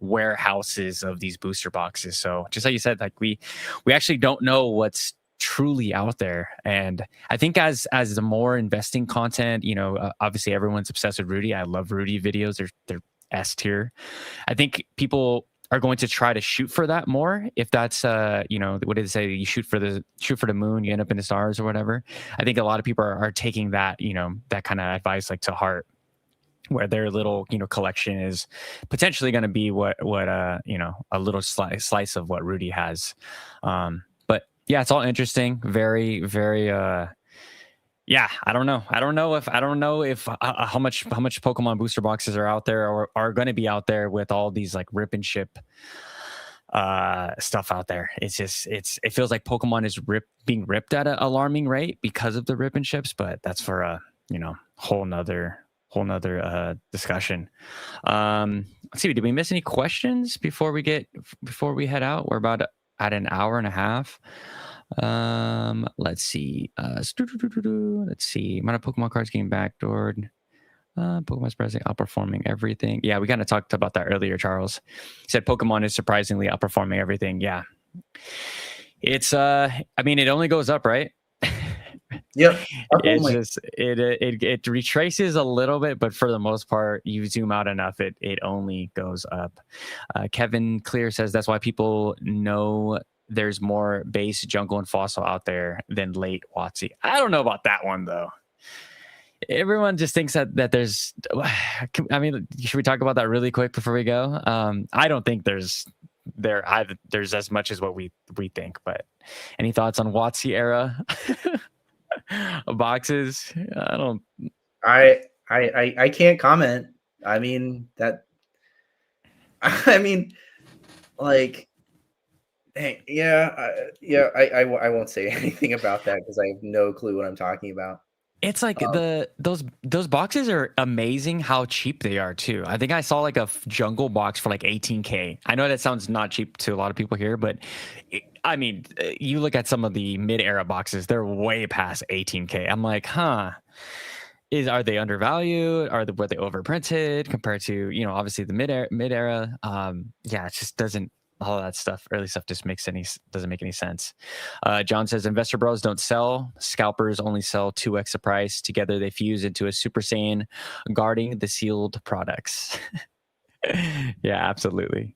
warehouses of these booster boxes. So just like you said, like we actually don't know what's truly out there. And I think as the more investing content, obviously everyone's obsessed with Rudy. I love Rudy videos. They're S tier. I think people are going to try to shoot for that more. If that's what did it say? You shoot for the moon, you end up in the stars or whatever. I think a lot of people are taking that, that kind of advice like to heart, where their little collection is potentially going to be what a little slice of what Rudy has. But yeah, it's all interesting. Very, very yeah, I don't know. I don't know if how much Pokemon booster boxes are out there, or are going to be out there with all these like rip and ship stuff out there. It feels like Pokemon is being ripped at an alarming rate because of the rip and ships, but that's for whole nother discussion. Let's see, did we miss any questions before we head out? We're about at an hour and a half. Let's see. Let's see. Amount of Pokemon cards getting backdoored. Pokemon surprisingly outperforming everything. Yeah, we kind of talked about that earlier. Charles said Pokemon is surprisingly outperforming everything. Yeah, it's I mean, it only goes up, right? Yep. It's just it retraces a little bit, but for the most part, you zoom out enough, it only goes up. Kevin Clear says that's why people know there's more base jungle and fossil out there than late Watsy. I don't know about that one though. Everyone just thinks that there's. I mean, should we talk about that really quick before we go? I don't think there's as much as what we think. But any thoughts on Watsy era boxes? I don't. I can't comment. I mean that. I mean, like, hey, I won't say anything about that because I have no clue what I'm talking about. It's like those boxes are amazing how cheap they are too. I think I saw like a jungle box for like 18K. I know that sounds not cheap to a lot of people here, but I mean, you look at some of the mid-era boxes, they're way past 18K. I'm like, are they undervalued? Were they overprinted compared to, obviously the mid-era? Yeah, it just doesn't. All that stuff, early stuff, just doesn't make any sense. John says investor bros don't sell. Scalpers only sell 2x the price. Together they fuse into a Super Saiyan guarding the sealed products. Yeah, absolutely.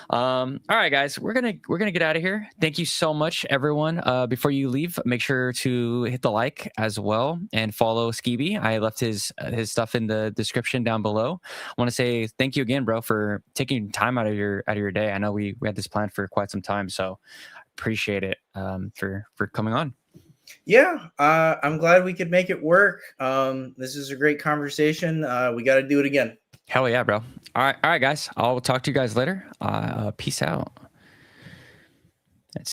All right, guys, we're gonna get out of here. Thank you so much, everyone. Before you leave, make sure to hit the like as well and follow Skeeby. I left his stuff in the description down below. I want to say thank you again, bro, for taking time out of your day. I know we had this planned for quite some time, so appreciate it for coming on. Yeah, I'm glad we could make it work. This is a great conversation. We got to do it again. Hell yeah, bro. All right, guys. I'll talk to you guys later. Peace out.